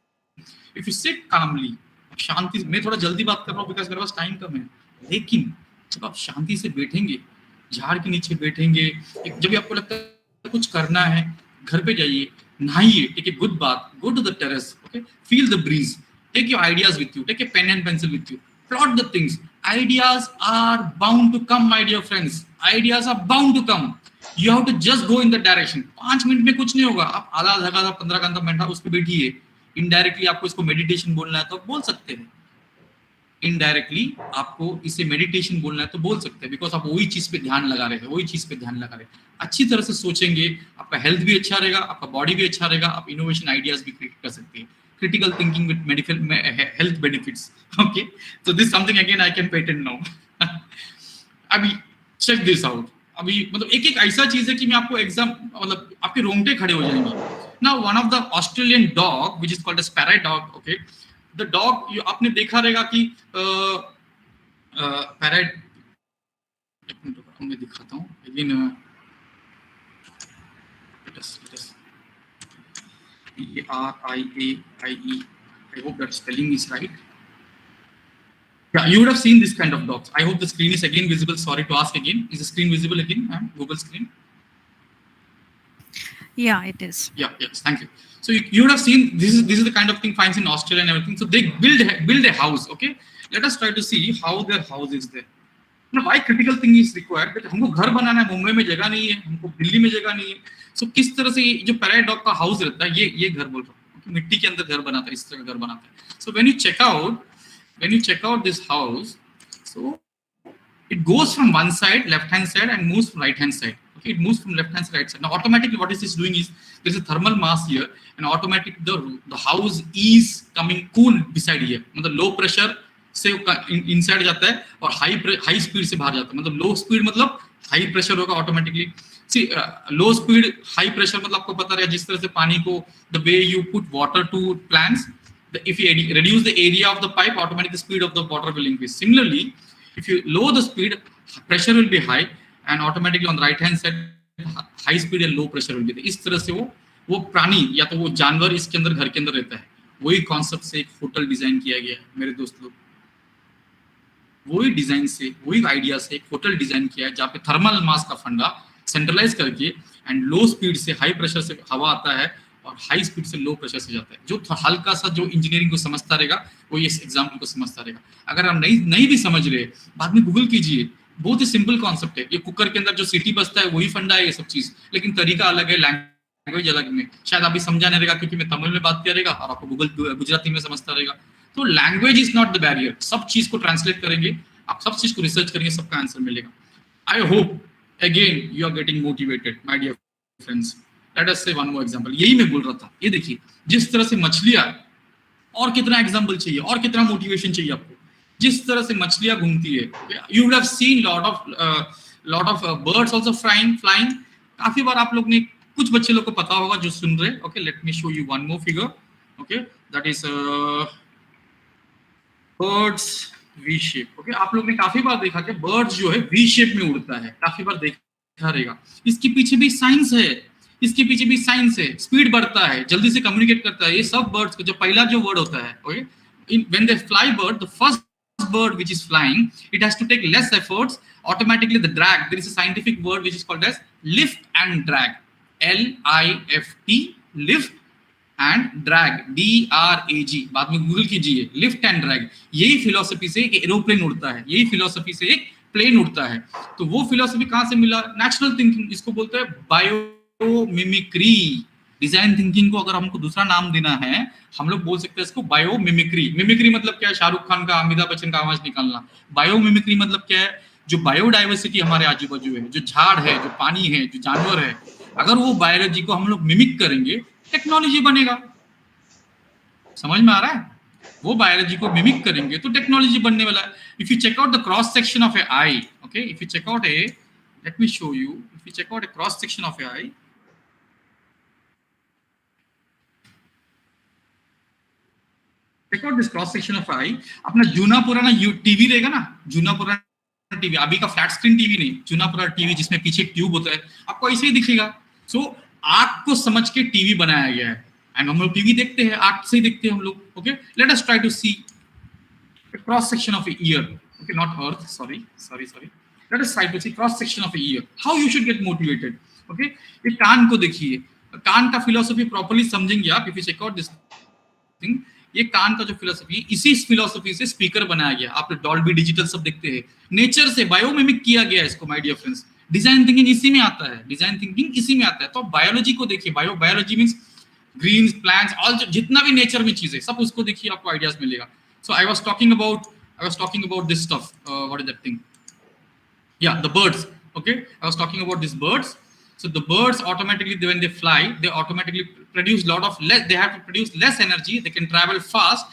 Speaker 3: If you sit calmly, शांति, मैं थोड़ा जल्दी बात कर रहा हूँ बिकॉज मेरे पास टाइम कम है, लेकिन जब आप शांति से बैठेंगे, झाड़ के नीचे बैठेंगे, जब भी आपको लगता है कुछ करना है, घर पे जाइए, नहाइए, take a good bath, go to the terrace, okay, feel the breeze, take your ideas with you, take a pen and pencil with you, plot the things. Ideas are bound to come, my dear friends. Ideas are bound to come. You have to just go in the direction. 5 minute में कुछ नहीं होगा, आप आधा घंटा 15 घंटा उस पर बैठिए। इनडायरेक्टली आपको इसको मेडिटेशन बोलना है तो बोल सकते हैं, इनडायरेक्टली आपको इसे मेडिटेशन बोलना है तो बोल सकते हैं, बिकॉज आप वही चीज पे ध्यान लगा रहे हैं, अच्छी तरह से सोचेंगे, आपका हेल्थ भी अच्छा रहेगा, आपका बॉडी भी अच्छा रहेगा, आप इनोवेशन आइडियाज भी क्रिएट कर सकते हैं। Critical thinking with medical health benefits. Okay, so this is something again I can patent now. अभी check this out. अभी मतलब एक ऐसा चीज है कि मैं आपको एग्जाम, मतलब आपके रोंगटे खड़े हो जाएंगे। Now one of the Australian dog which is called a sparrow dog. Okay, the dog, आपने देखा रहेगा कि पैराडाइट, मैं दिखाता हूँ again, PRIAIE, I hope that spelling is right. Yeah, you would have seen this kind of docs. I hope the screen is again visible. Sorry to ask again. Is the screen visible again? Google screen?
Speaker 1: Yeah, it is.
Speaker 3: Yeah, yes, thank you. So you would have seen this is the kind of thing finds in Australia and everything. So they build a house. Okay, let us try to see how their house is there. Now, why critical thing is required? That हमको घर बनाना है, मुंबई में जगह नहीं है, हमको दिल्ली में जगह नहीं है. So किस तरह से जो पैराडाइट डॉग का हाउस रहता है, ये घर बोल रहा हूँ, मिट्टी के अंदर घर बनाता है, इस तरह का घर बनाता है. So when you check out this house, so it goes from one side, left hand side, and moves from right hand side. Okay, it moves from left hand side, right side. Now automatically what is this doing is there is a thermal mass here, and automatically the house is coming cool beside here. मतलब low pressure से inside जाता है और high speed से बाहर जाता है. मतलब low speed मतलब high pressure होगा automatically. See, low speed high pressure मतलब आपको पता रहेगा जिस तरह से पानी को, the way you put water to plants, if you reduce the area of the pipe, automatically the speed of the water will increase. Similarly, if you lower the speed, pressure will be high, and automatically on the right hand side high speed and low pressure will be there. इस तरह से वो प्राणी या तो वो जानवर इसके अंदर घर के अंदर रहता है. वही कॉन्सेप्ट से एक होटल डिजाइन किया गया है मेरे दोस्त लोग. वही डिजाइन से, वही आइडिया से एक होटल डिजाइन किया है जहाँ पे थर्मल मास का फंडा सेंट्रलाइज करके एंड लो स्पीड से हाई प्रेशर से हवा आता है और हाई स्पीड से लो प्रेशर से जाता है. जो हल्का सा जो इंजीनियरिंग को समझता रहेगा वो ये एग्जाम्पल को समझता रहेगा. अगर हम नहीं भी समझ रहे, बाद में गूगल कीजिए, बहुत ही सिंपल कॉन्सेप्ट है. ये कुकर के अंदर जो सीटी बजता है वही फंडा है, ये सब चीज, लेकिन तरीका अलग है, लैंग्वेज अलग में. शायद अभी समझा नहीं रहेगा क्योंकि मैं तमिल में बात करेगा और आपको गूगल गुजराती में समझता रहेगा. तो language is not the barrier. सब चीज को ट्रांसलेट करेंगे, आप सब चीज को रिसर्च करेंगे, सबका आंसर मिलेगा. I hope again you are getting motivated my dear friends. Let us say one more example. यही मैं बोल रहा था. ये देखिए जिस तरह से मछलियां, और कितना एग्जांपल चाहिए और कितना मोटिवेशन चाहिए आपको. जिस तरह से मछलियां घूमती है, you would have seen lot of birds also flying. काफी बार आप लोग ने, कुछ बच्चे लोग को पता होगा जो सुन रहे. Okay, late me show you one more figure. Okay, that is birds V shape. Okay, आप लोग ने काफी बार देखा कि बर्ड्स जो है वी शेप में उड़ता है, काफी बार देखा रहेगा. इसके पीछे भी साइंस है. स्पीड बढ़ता है, जल्दी से कम्युनिकेट करता है. ये सब बर्ड्स को जो पहला जो वर्ड होता है, okay, when they fly bird, the first bird which is flying, it has to take less efforts. Automatically the drag, there is a scientific word which is called as lift and drag. LIFT, lift and drag, DRAG. बाद में Google कीजिए, lift and drag. यही philosophy से एक aeroplane उड़ता है, यही philosophy से एक प्लेन उड़ता है. तो वो फिलोसफी कहां से मिला? Natural thinking. इसको बोलते हैं बायोमिमिक्री. डिजाइन थिंकिंग को अगर हमको दूसरा नाम देना है, हम लोग बोल सकते हैं इसको बायोमिमिक्री. मिमिक्री मतलब क्या है? शाहरुख खान का, अमिताभ बच्चन का आवाज निकालना. बायोमिमिक्री मतलब क्या है? जो बायोडाइवर्सिटी हमारे आजू बाजू है, जो झाड़ है, जो पानी है, जो जानवर है, अगर वो बायोलॉजी को हम लोग मिमिक करेंगे, टेक्नोलॉजी बनेगा. समझ में आ रहा है? वो बायोलॉजी को मिमिक करेंगे तो टेक्नोलॉजी बनने वाला है. If you check out the cross section of a eye, okay, if you check out a, let me show you, if you check out a cross section of a eye, check out this cross section of eye. अपना जूना पुराना TV रहेगा ना, जूना पुराना TV, अभी का flat screen TV नहीं, जूना पुराना TV जिसमें पीछे ट्यूब होता है, आपको ऐसे ही दिखेगा. सो आंख को समझ के टीवी बनाया गया है. एंड हम लोग टीवी देखते हैं, आंख से ही देखते हैं हम लोग. Okay, let us try to see cross section of a ear. Okay, not earth, sorry. Let us try to see cross section of a ear. How you should get motivated. Okay, ये कान को देखिए, कान का philosophy properly समझेंगे आप. If you check out this thing, ये कान का जो फिलोसफी, इसी फिलोसफी से स्पीकर बनाया गया. आप डॉल्बी डिजिटल सब देखते हैं, नेचर से बायोमिमिक किया गया है इसको. My dear friends, design thinking इसी में आता है. तो बायोलॉजी को देखिए, biology means greens, plants, all जितना भी नेचर में चीजें, सब उसको देखिए, आपको आइडियाज मिलेगा. So I was talking about this stuff. What is that thing? Yeah the birds. Okay, I was talking about this birds. So the birds automatically, when they fly, they automatically produce they have to produce less energy. They can travel fast.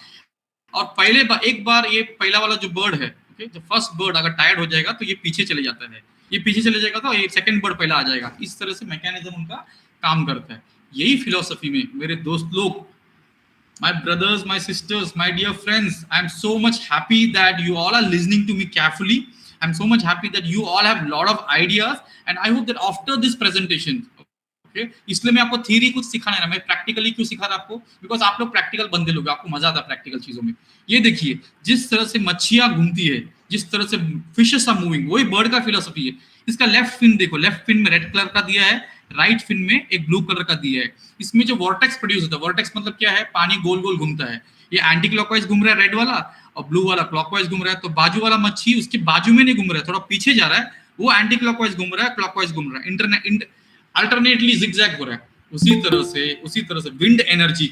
Speaker 3: और एक बार ये पहला वाला जो bird है, okay, जो first bird अगर tired हो जाएगा तो ये पीछे चले जाता है. ये पीछे चले जाएगा तो ये सेकंड बर्ड पहला आ जाएगा. इस तरह से मैकेनिज्म उनका काम करता है. यही फिलोसफी में मेरे दोस्त लोग My brothers, my sisters, my dear friends, I'm so much happy that you all are listening to me carefully. I'm so much happy that you all have a lot of ideas, and I hope that after this presentation, okay, इसलिए मैं आपको theory कुछ सिखाना है, मैं practically क्यों सिखा रहा आपको, बिकॉज आप लोग प्रैक्टिकल बंदे लोग, आपको मजा आता है प्रैक्टिकल चीजों में। ये देखिए जिस तरह से मच्छियां घूमती है, जिस तरह से फिशेस आर मूविंग, वही बर्ड का फिलोसफी है। इसका लेफ्ट फिन देखो, लेफ्ट फिन में रेड कलर का दिया है, राइट फिन में एक ब्लू कलर का दिया है। इसमें जो वॉर्टेक्स प्रोड्यूस होता है, वॉर्टेक्स मतलब क्या है, पानी गोल गोल घूमता है। ये एंटी क्लॉकवाइज घूम रहा है रेड वाला, और ब्लू वाला क्लॉकवाइज घूम रहा है। तो बाजू वाला मच्छी उसके बाजू में नहीं घूम रहा है, थोड़ा पीछे जा रहा है, वो एंटी क्लॉकवाइज घूम रहा है, क्लॉकवाइज घूम रहा है, अल्टरनेटली जिगजैग हो रहा है। उसी तरह से विंड एनर्जी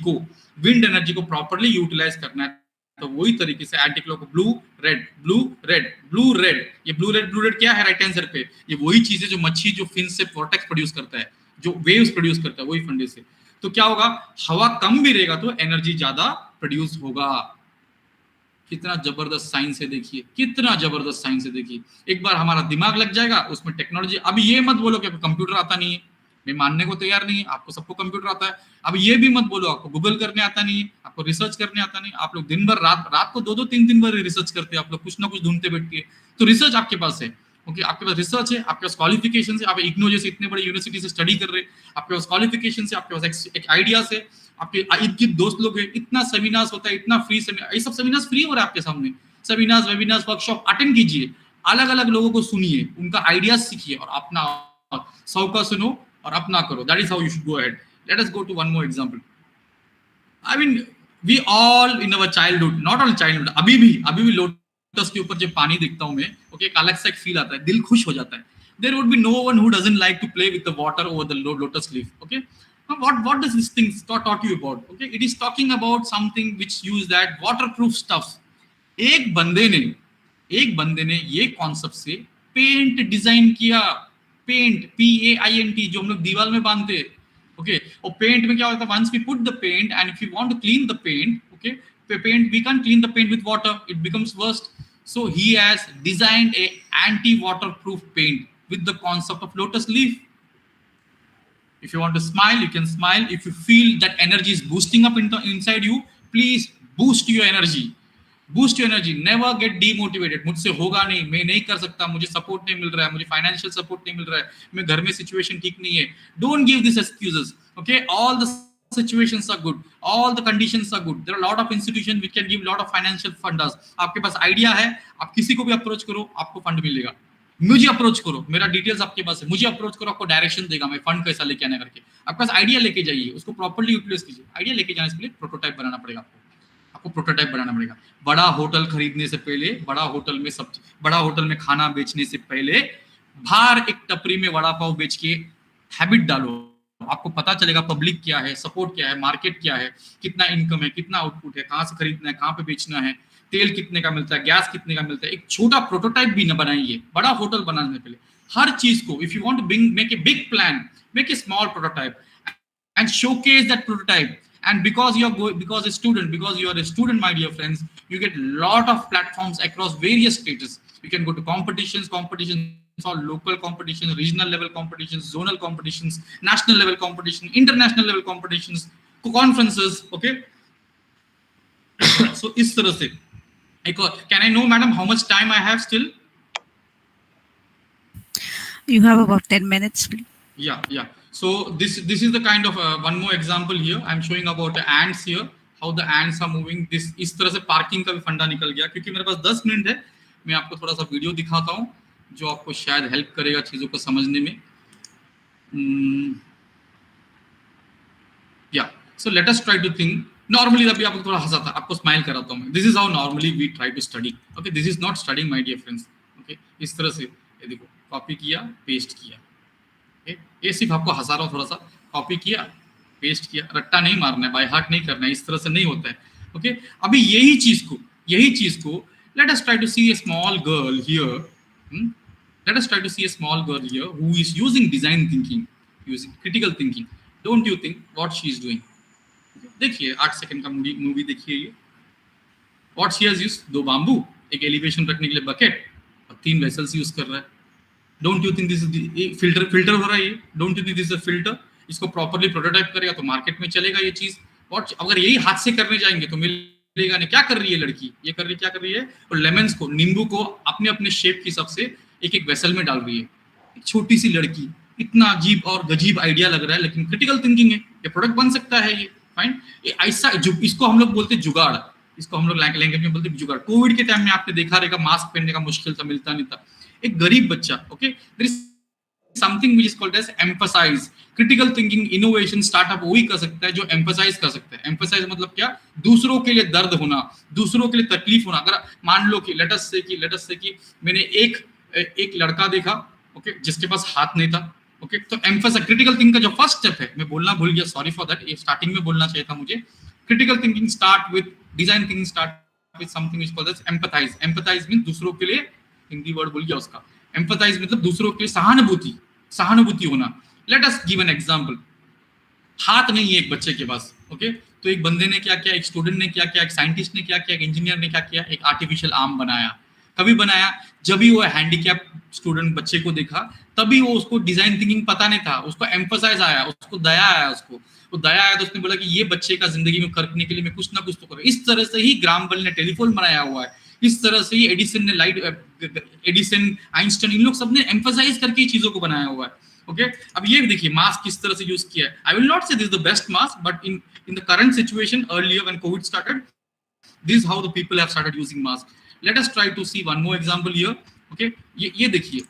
Speaker 3: को प्रॉपर्ली यूटिलाइज करना है। तो वही तरीके से anti clock blue red blue red blue red, ये ब्लू रेड क्या है राइट आंसर पे, ये वही चीज है जो मच्छी जो फिन से वॉर्टेक्स प्रोड्यूस करता है, जो वेव्स प्रोड्यूस करता है, वही फंडे से। तो क्या होगा, हवा कम भी रहेगा तो एनर्जी ज्यादा प्रोड्यूस होगा। कितना जबरदस्त साइंस है देखिए, कितना जबरदस्त साइंस है देखिए। एक बार हमारा दिमाग लग जाएगा उसमें टेक्नोलॉजी। अब ये मत बोलो कि आपको कंप्यूटर आता नहीं है, मैं मानने को तैयार नहीं है, आपको सबको कंप्यूटर आता है। अब ये भी मत बोलो आपको गूगल करने आता नहीं है, आपको रिसर्च करने आता नहीं। आप लोग दिन भर रात को 2-2 3 बार रिसर्च करते हैं, आप लोग कुछ ना कुछ ढूंढते बैठती है। तो रिसर्च आपके पास है, ओके, आपके पास रिसर्च है, आपके पास क्वालिफिकेशन है, आप इग्नो जैसे इतने बड़े यूनिवर्सिटी से स्टडी कर रहे हैं, आपके पास क्वालिफिकेशन है, आपके पास एक आइडियाज है, आपके इर्द गिर्द दोस्त लोग हैं, इतना सेमिनार्स होता है, इतना फ्री सेमिनार, ये सब सेमिनार्स फ्री हो रहा है आपके सामने। सेमिनार्स, वेबिनार्स, वर्कशॉप अटेंड कीजिए, अलग अलग लोगों को सुनिए, उनका आइडियाज सीखिए और अपना 100 का सुनो और अपना करो। That is how you should go ahead. Let us go to one more example. I mean we all in our childhood, not all childhood, अभी भी लोटस के ऊपर जब पानी देखता हूं मैं, ओके, एक अलग सा एक फील आता है, दिल खुश हो जाता है। There would be no one who doesn't like to play with the water over the lotus leaf, okay. What does this thing taught you about? Okay, it is talking about something which use that waterproof stuffs. एक बंदे ने ये concept से paint design किया। Paint, PAINT, जो हम लोग दीवार में बांधते हैं, ओके। और पेंट में क्या होता है, once we put the paint and if you want to clean the paint, okay, paint we can clean the paint with water, it becomes worst. So he has designed a anti-waterproof paint with the concept of lotus leaf. If you want to smile, you can smile. If you feel that energy is boosting up inside you, please boost your energy. Boost your energy. Never get demotivated. मुझसे होगा नहीं, मैं नहीं कर सकता, मुझे support नहीं मिल रहा है, मुझे फाइनेंशियल सपोर्ट नहीं मिल रहा है, मैं घर में सिचुएशन ठीक नहीं है। Don't give these excuses. Okay, all the situations are good, all the conditions are good. There are a lot of institutions which can give a lot of financial funders. आपके पास आइडिया है, आप किसी को भी approach करो, आपको fund मिलेगा। मुझे अप्रोच करो, मेरा डिटेल्स आपके पास है, मुझे अप्रोच करो, आपको डायरेक्शन देगा मैं फंड कैसा लेके आना करके। आपके पास आइडिया लेके जाइए, उसको प्रॉपर्ली यूटिलाइज कीजिए। आइडिया लेके जाने के लिए प्रोटोटाइप बनाना पड़ेगा आपको प्रोटोटाइप बनाना पड़ेगा। बड़ा होटल खरीदने से पहले, बड़ा होटल में खाना बेचने से पहले बाहर एक टपरी में वड़ा पाव बेच के हैबिट डालो। आपको पता चलेगा पब्लिक क्या है, सपोर्ट क्या है, मार्केट क्या है, कितना इनकम है, कितना आउटपुट है, कहाँ से खरीदना है, कहाँ पे बेचना है, तेल कितने का मिलता है, गैस कितने का मिलता है। एक छोटा प्रोटोटाइप भी न बनाइए बड़ा होटल बनाने से पहले। हर चीज को, if you want to make a big plan, make a small prototype and showcase that prototype. And because you are a student, my dear friends, you get lot of platforms across various status. You can go to competitions or local competitions, regional level competitions, zonal competitions, national level competition, international level competitions, conferences, okay. So इस तरह से can I know madam how much time I have still?
Speaker 1: You have about 10 minutes, please.
Speaker 3: Yeah. So this is the kind of one more example here. I'm showing about the ants here, how the ants are moving. This इस तरह से parking का भी फंडा निकल गया। क्योंकि मेरे पास 10 मिनट है, मैं आपको थोड़ा सा वीडियो दिखाता हूँ जो आपको शायद हेल्प करेगा चीजों को समझने में। Yeah, so let us try to think. Normally अभी आपको थोड़ा हंसाता, आपको स्माइल कराता हूँ मैं। This is how normally we try to study. Okay, this is not studying, my dear friends. Okay, इस तरह से ये देखो, कॉपी किया, पेस्ट किया। ये सिर्फ आपको हंसा रहा हूं, थोड़ा सा कॉपी किया, पेस्ट किया, रट्टा नहीं मारना है, बाय हार्ट नहीं करना है, इस तरह से नहीं होता है। ओके, अभी यही चीज को let us try to see a small girl here who is using design thinking, using critical thinking. Don't you think what she is doing? देखिए 8 सेकंड का मूवी देखिए ये। What she has used, 2 bamboo, एक elevation रखने के लिए bucket और 3 vessels use कर रहा है। Don't you think this is filter हो रहा है ये? Don't you think this is a filter? इसको प्रॉपर्ली प्रोटोटाइप करेगा तो मार्केट में चलेगा ये चीज। व्हाट, अगर यही हाथ से करने जाएंगे तो मिलेगा नहीं। क्या कर रही है लड़की, ये कर रही, क्या कर रही है, और लेमन्स को, नींबू को अपने अपने शेप के हिसाब से एक एक वेसल में डाल रही है। एक छोटी सी लड़की, इतना अजीब और गजीब आइडिया लग रहा है, लेकिन क्रिटिकल थिंकिंग है, ये प्रोडक्ट बन सकता है, ये फाइन। ये ऐसा इसको हम लोग बोलते जुगाड़, इसको हम लोग लैंग्वेज में बोलते जुगाड़। कोविड के टाइम में आपने देखा रहेगा मास्क पहनने का मुश्किल था, मिलता नहीं था। एक गरीब बच्चा, okay, there is something which is called as emphasise. Critical thinking, innovation, startup वही कर सकता है जो एम्फसाइज कर सकता है। एम्फसाइज मतलब क्या, दूसरों के लिए दर्द होना, दूसरों के लिए तकलीफ होना। अगर मान लो कि लेट अस से कि मैंने एक लड़का देखा, ओके, जिसके पास हाथ नहीं था, ओके, तो एम्फसाइज, क्रिटिकल थिंकिंग का जो फर्स्ट स्टेप है, मैं बोलना भूल गया, सॉरी फॉर दैट, ये स्टार्टिंग में बोलना चाहिए था मुझे। Critical thinking start with, design thinking start with something which called as empathise. Empathise means दूसरों के लिए, हिंदी वर्ड भूल गया उसका, एम्पैथाइज मतलब दूसरों के लिए सहानुभूति, सहानुभूति होना। Let us give an example. हाथ नहीं है एक बच्चे के पास, ओके, तो एक बंदे ने क्या किया, एक स्टूडेंट ने क्या किया, एक साइंटिस्ट ने क्या किया, एक इंजीनियर ने क्या किया, एक आर्टिफिशियल आर्म बनाया। कभी बनाया जब भी वो हैंडीकैप स्टूडेंट बच्चे को देखा, तभी वो, उसको डिजाइन थिंकिंग पता नहीं था, उसको एम्फसाइज आया, उसको दया आया, उसको वो दया आया, तो उसने बोला कि ये बच्चे का जिंदगी में करने के लिए मैं कुछ ना कुछ तो करूं। इस तरह से ही ग्राम बेल ने टेलीफोन बनाया हुआ है, इस तरह से ही एडिसन ने लाइट, एडिसन, आइंस्टाइन, इन लोग सबने एम्फसाइज करके चीजों को बनाया हुआ है। ओके, अब ये देखिए मास्क किस तरह से यूज किया है। आई विल नॉट से this is the best mask, but in the current situation, earlier when Covid started, this is how the people have started using mask. Let us try to see one more example here. Okay, ये देखिए,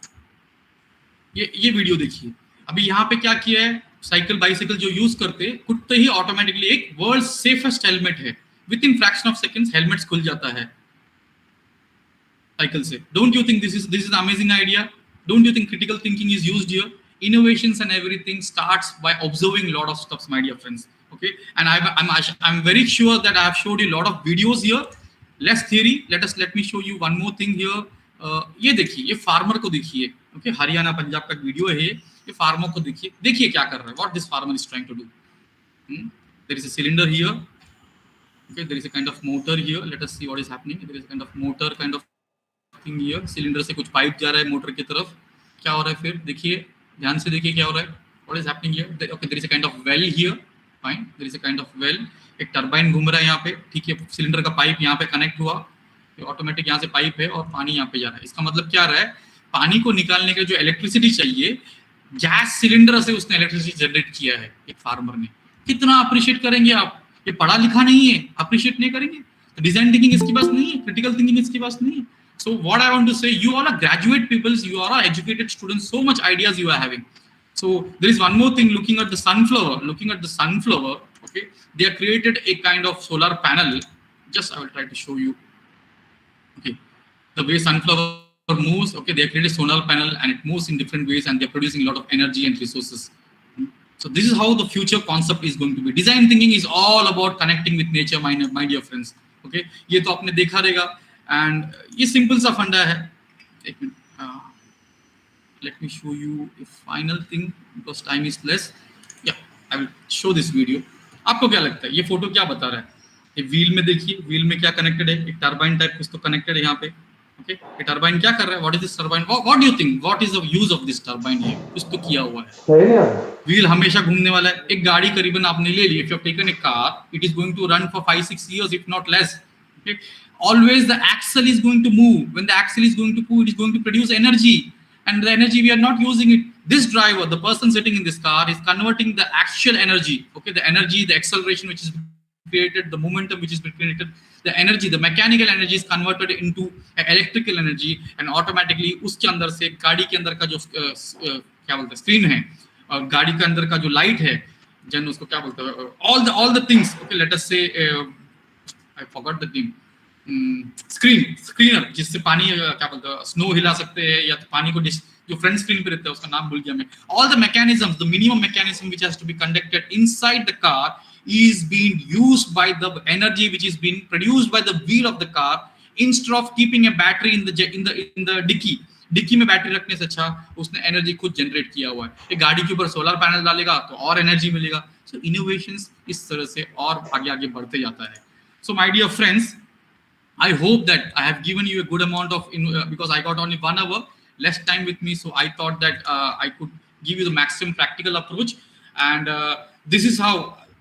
Speaker 3: ये video देखिए। अभी यहाँ पे क्या किया है, साइकिल बाइसाइकिल जो यूज करते कुत्ते ही ऑटोमेटिकली, एक वर्ल्ड सेफेस्ट हेलमेट है, with in fraction of seconds helmet खुल जाता है साइकिल से। Don't you think this is amazing idea? Don't you think critical thinking is used here? Innovations and everything starts by observing a lot of stuff, my dear friends. Okay, and I'm very sure that I have showed you a lot of videos here, less theory. Let me show you one more thing here. ये देखिए, ये farmer को देखिए, okay, Haryana Punjab का video है ये farmer को देखिए, देखिए क्या कर रहा है, what this farmer is trying to do. There is a cylinder here, okay, there is a kind of motor here. Let us see what is happening. There is a kind of motor kind of thing here. Cylinder से कुछ pipe जा रहा है motor की तरफ, क्या हो रहा है फिर देखिए, ध्यान से देखिए क्या हो रहा है, what is happening here. Okay, there is a kind of well here, fine, there is a kind of well, एक टरबाइन घूम रहा है यहाँ पे, ठीक है, सिलेंडर का पाइप यहाँ पे कनेक्ट हुआ, ऑटोमेटिक यहाँ से पाइप है और पानी यहाँ पे जा रहा है। इसका मतलब क्या रहा है, पानी को निकालने के जो इलेक्ट्रिसिटी चाहिए, गैस सिलेंडर से उसने इलेक्ट्रिसिटी जनरेट किया है एक फार्मर ने। कितना अप्रिशिएट करेंगे आप, ये पढ़ा लिखा नहीं है, अप्रिशिएट नहीं करेंगे? तो डिजाइन थिंकिंग इसके पास नहीं है, क्रिटिकल थिंकिंग इसके पास नहीं है। So what I want to say, you all are graduate people, you all are educated students, so much ideas you are having. So there is one more thing, looking at the sunflower, okay, they have created a kind of solar panel. Just I will try to show you. Okay, the way sunflower moves, okay, they have created a solar panel and it moves in different ways and they are producing a lot of energy and resources. So this is how the future concept is going to be. Design thinking is all about connecting with nature, my dear friends. Okay, ये तो आपने देखा रहेगा। And ये simple सा फंडा है। एक minute, let me show you a final thing because time is less. Yeah I will show this video. आपको क्या लगता है ये फोटो क्या बता रहा है? ये व्हील में देखिए, व्हील में क्या कनेक्टेड है, एक टरबाइन टाइप कुछ तो कनेक्टेड है यहाँ पे। ओके, ये टरबाइन क्या कर रहा है, what is this turbine, what do you think, what is the use of this turbine? ये कुछ तो किया हुआ है, व्हील हमेशा घूमने वाला है। एक गाड़ी करीबन आपने ले ली, if you have taken a car, it is going to run for 5-6 years if not less. Okay, always the axle is going to move. When the axle is going to move, it is going to produce energy, and the energy we are not using it. This driver, the person sitting in this car, is converting the actual energy, okay, the energy, the acceleration which is created, the momentum which is created, the energy, the mechanical energy is converted into electrical energy, and automatically उसके अंदर से गाड़ी के अंदर का जो क्या बोलते हैं स्क्रीन है, और गाड़ी के अंदर का जो लाइट है, जन उसको क्या बोलते हैं, all the things, okay, let us say I forgot the name, screener, जिससे पानी क्या बोलते हैं स्नो हिला सकते हैं, या तो पानी को जो फ्रंट स्क्रीन पे रहता है उसका नाम भूल गया मैं। All the mechanisms, the minimum mechanism which has to be conducted inside the car is being used by the energy which is being produced by the wheel of the car, instead of keeping a battery in the डिक्की में battery रखने से अच्छा उसने energy खुद generate किया हुआ है। एक गाड़ी के ऊपर सोलर पैनल डालेगा तो और एनर्जी मिलेगा। सो इनोवेशंस इस तरह से और आगे आगे बढ़ते जाता है। So my dear friends, I hope that I have given you a good amount of because I got only 1 hour less time with me, so I thought that I could give you the maximum practical approach, and this is how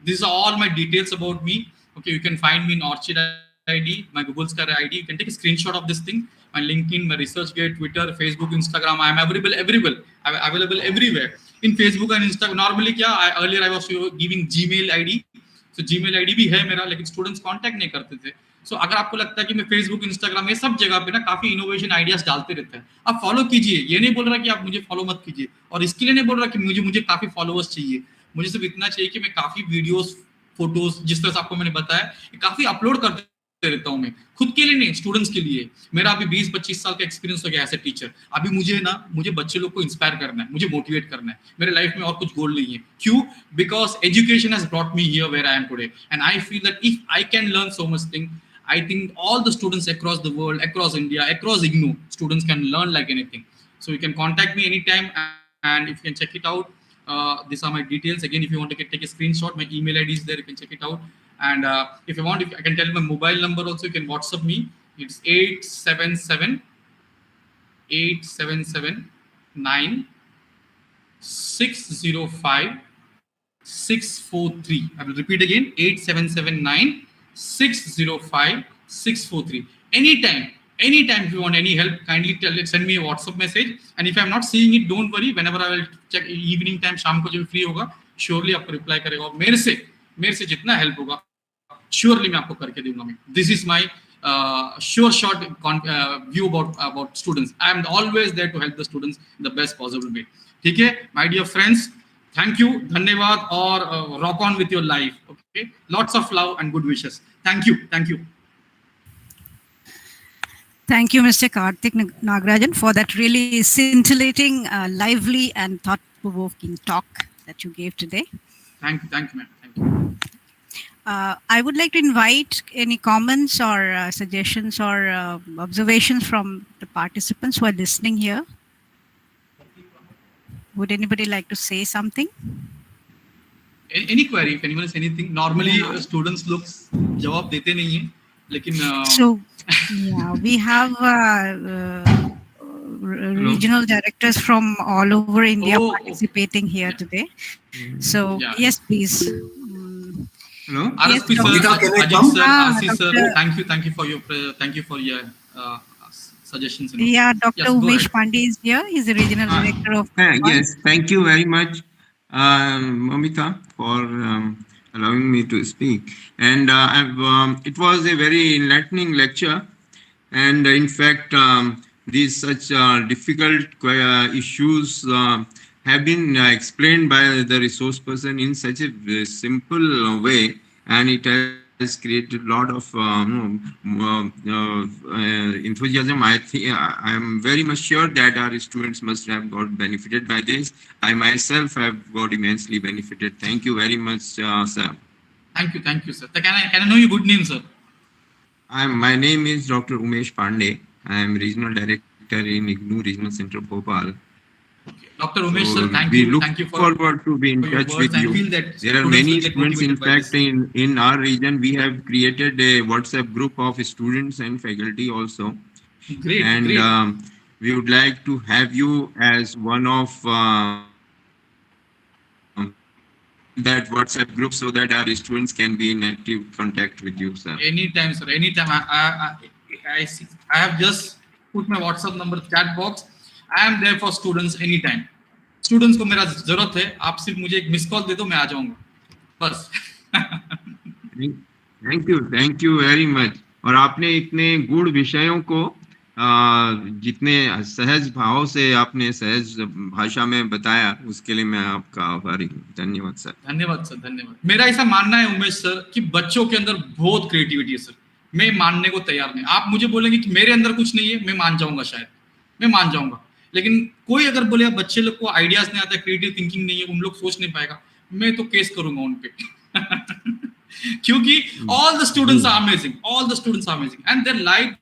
Speaker 3: These are all my details about me. Okay, you can find me in Orchid ID, my Google Star ID. You can take a screenshot of this thing. My LinkedIn, my ResearchGate, Twitter, Facebook, Instagram. I am available everywhere. I'm available everywhere. In Facebook and Instagram. Normally, earlier I was giving Gmail ID. So Gmail ID भी है मेरा, लेकिन students contact नहीं करते थे. सो अगर आपको लगता है कि मैं फेसबुक, इंस्टाग्राम, ये सब जगह पे ना काफी इनोवेशन आइडियाज डालते रहते हैं, आप फॉलो कीजिए. ये नहीं बोल रहा कि आप मुझे फॉलो मत कीजिए, और इसके लिए नहीं बोल रहा कि मुझे काफी फॉलोअर्स चाहिए. मुझे सिर्फ इतना चाहिए कि मैं काफी वीडियोस, फोटोज, जिस तरह से आपको मैंने बताया, काफी अपलोड करते रहता हूं मैं, खुद के लिए नहीं, स्टूडेंट्स के लिए. मेरा अभी 20-25 साल का एक्सपीरियंस हो गया एज ए टीचर. अभी मुझे बच्चे लोग को इंस्पायर करना है, मुझे मोटिवेट करना है. मेरे लाइफ में और कुछ गोल नहीं है. क्यों? Because education has brought me here where I am today, and I feel that if I can learn so much thing, I think all the students across the world, across India, across IGNOU, students can learn like anything. So you can contact me anytime, and if you can check it out, these are my details. Again, if you want to take a screenshot, my email ID is there. You can check it out. And if you want, I can tell you my mobile number also. You can WhatsApp me. It's 877-879-605-643. I will repeat again, 877-9-605-643. Anytime if you want any help, kindly send me a WhatsApp message. And if I'm not seeing it, don't worry. Whenever I will check evening time, शाम को जब free होगा, surely आपको reply करेगा. और मेरे से जितना हेल्प होगा, surely मैं आपको करके दूंगा. मैं this is my sure shot view about students. I am always there to help the students in the best possible way. ठीक है, my dear friends, thank you, धन्यवाद, और rock on with your life. Okay, lots of love and good wishes. Thank you.
Speaker 1: Thank you, Mr. Karthik Nagarajan, for that really scintillating, lively and thought-provoking talk that you gave today.
Speaker 3: Thank you, ma'am. Thank you.
Speaker 1: I would like to invite any comments or suggestions or observations from the participants who are listening here. Would anybody like to say something?
Speaker 3: Any query, if anyone has anything. Normally, students look jawab dete nahi hai, lekin
Speaker 1: so yeah, we have regional directors from all over India participating here today. So yes, please.
Speaker 3: Hello, RSP
Speaker 1: yes,
Speaker 3: sir, Ajit sir, RC sir, thank you for your suggestions.
Speaker 1: Yeah, Dr. Umesh Pandey is here. He's the regional director of.
Speaker 4: Yes, thank you very much, Momita, for allowing me to speak. And it was a very enlightening lecture. And in fact, these such difficult issues have been explained by the resource person in such a simple way, and it has created a lot of enthusiasm. I am very much sure that our students must have got benefited by this. I myself have got immensely benefited. Thank you very much, sir.
Speaker 3: Thank you, sir. Can I know your good name, sir?
Speaker 4: My name is Dr. Umesh Pandey. I am regional director in IGNOU Regional Center, Bhopal.
Speaker 3: Dr. Umesh, sir, thank
Speaker 4: we
Speaker 3: you.
Speaker 4: look
Speaker 3: Thank you
Speaker 4: forward to be in touch with you. There are many students. In fact, in our region, we have created a WhatsApp group of students and faculty also.
Speaker 3: Great.
Speaker 4: And we would like to have you as one of that WhatsApp group, so that our students can be in active contact with you, sir.
Speaker 3: Anytime, sir. Anytime. I have just put my WhatsApp number chat box. I am there for students anytime. Students को मेरा जरूरत है, आप सिर्फ मुझे एक miss call दे दो, मैं आ जाऊंगा, बस.
Speaker 4: Thank you very much. और आपने इतने गूढ़ विषयों को जितने सहज भाव से आपने सहज भाषा में बताया, उसके लिए मैं आपका आभारी हूँ. धन्यवाद सर.
Speaker 3: धन्यवाद. मेरा ऐसा मानना है उमेश सर कि बच्चों के अंदर बहुत क्रिएटिविटी है सर. मैं मानने को तैयार नहीं. आप मुझे बोलेंगे कि मेरे अंदर कुछ नहीं है, मैं मान जाऊंगा, शायद मैं मान जाऊंगा. लेकिन कोई अगर बोले बच्चे लोग को आइडियाज नहीं आता, क्रिएटिव थिंकिंग नहीं है, उन लोग सोच नहीं पाएगा, मैं तो केस करूंगा उन पे. क्योंकि all the students are amazing and their life,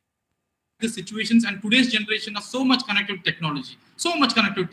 Speaker 3: the situations, and today's generation are so much connected to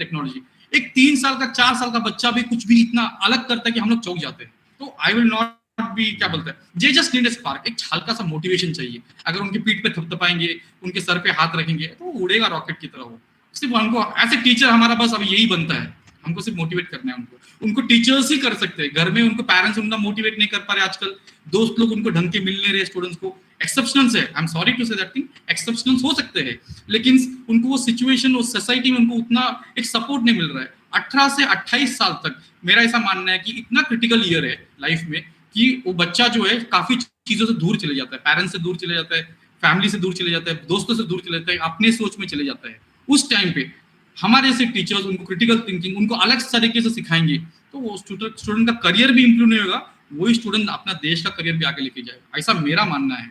Speaker 3: technology. एक 3 साल का 4 साल का बच्चा भी कुछ भी इतना अलग करता है कि हम लोग चौंक जाते हैं. तो I will not be, क्या बोलते हैं, they just need a spark. एक हल्का सा मोटिवेशन चाहिए. अगर उनके पीठ पे थपथपाएंगे, उनके सर पे हाथ रखेंगे, तो उड़ेगा रॉकेट की तरह. वो सिर्फ हमको ऐसे टीचर, हमारा बस अब यही बनता है. हमको सिर्फ मोटिवेट करना है उनको टीचर्स ही कर सकते हैं, घर में उनको पेरेंट्स उनका मोटिवेट नहीं कर पा रहे, आजकल दोस्त लोग उनको ढंग के मिल नहीं रहे स्टूडेंट्स को, एक्सेप्शनल्स है, I am sorry to say that thing, exceptionals हो सकते हैं, लेकिन उनको वो सिचुएशन, वो सोसाइटी में उनको उतना एक सपोर्ट नहीं मिल रहा है। 18 से 28 साल तक मेरा ऐसा मानना है कि इतना क्रिटिकल ईयर है लाइफ में कि वो बच्चा जो है काफी चीजों से दूर चले जाता है, पेरेंट्स से दूर चले जाता है, फैमिली से दूर चले जाता है, दोस्तों से दूर चले जाता है, अपने सोच में चले जाता है। उस टाइम पे हमारे जैसे टीचर्स उनको क्रिटिकल थिंकिंग, उनको अलग तरीके से सिखाएंगे तो वो स्टूडेंट का करियर भी इंप्रूव नहीं होगा, वही स्टूडेंट अपना देश का करियर भी आगे लेके जाएगा, ऐसा मेरा मानना है।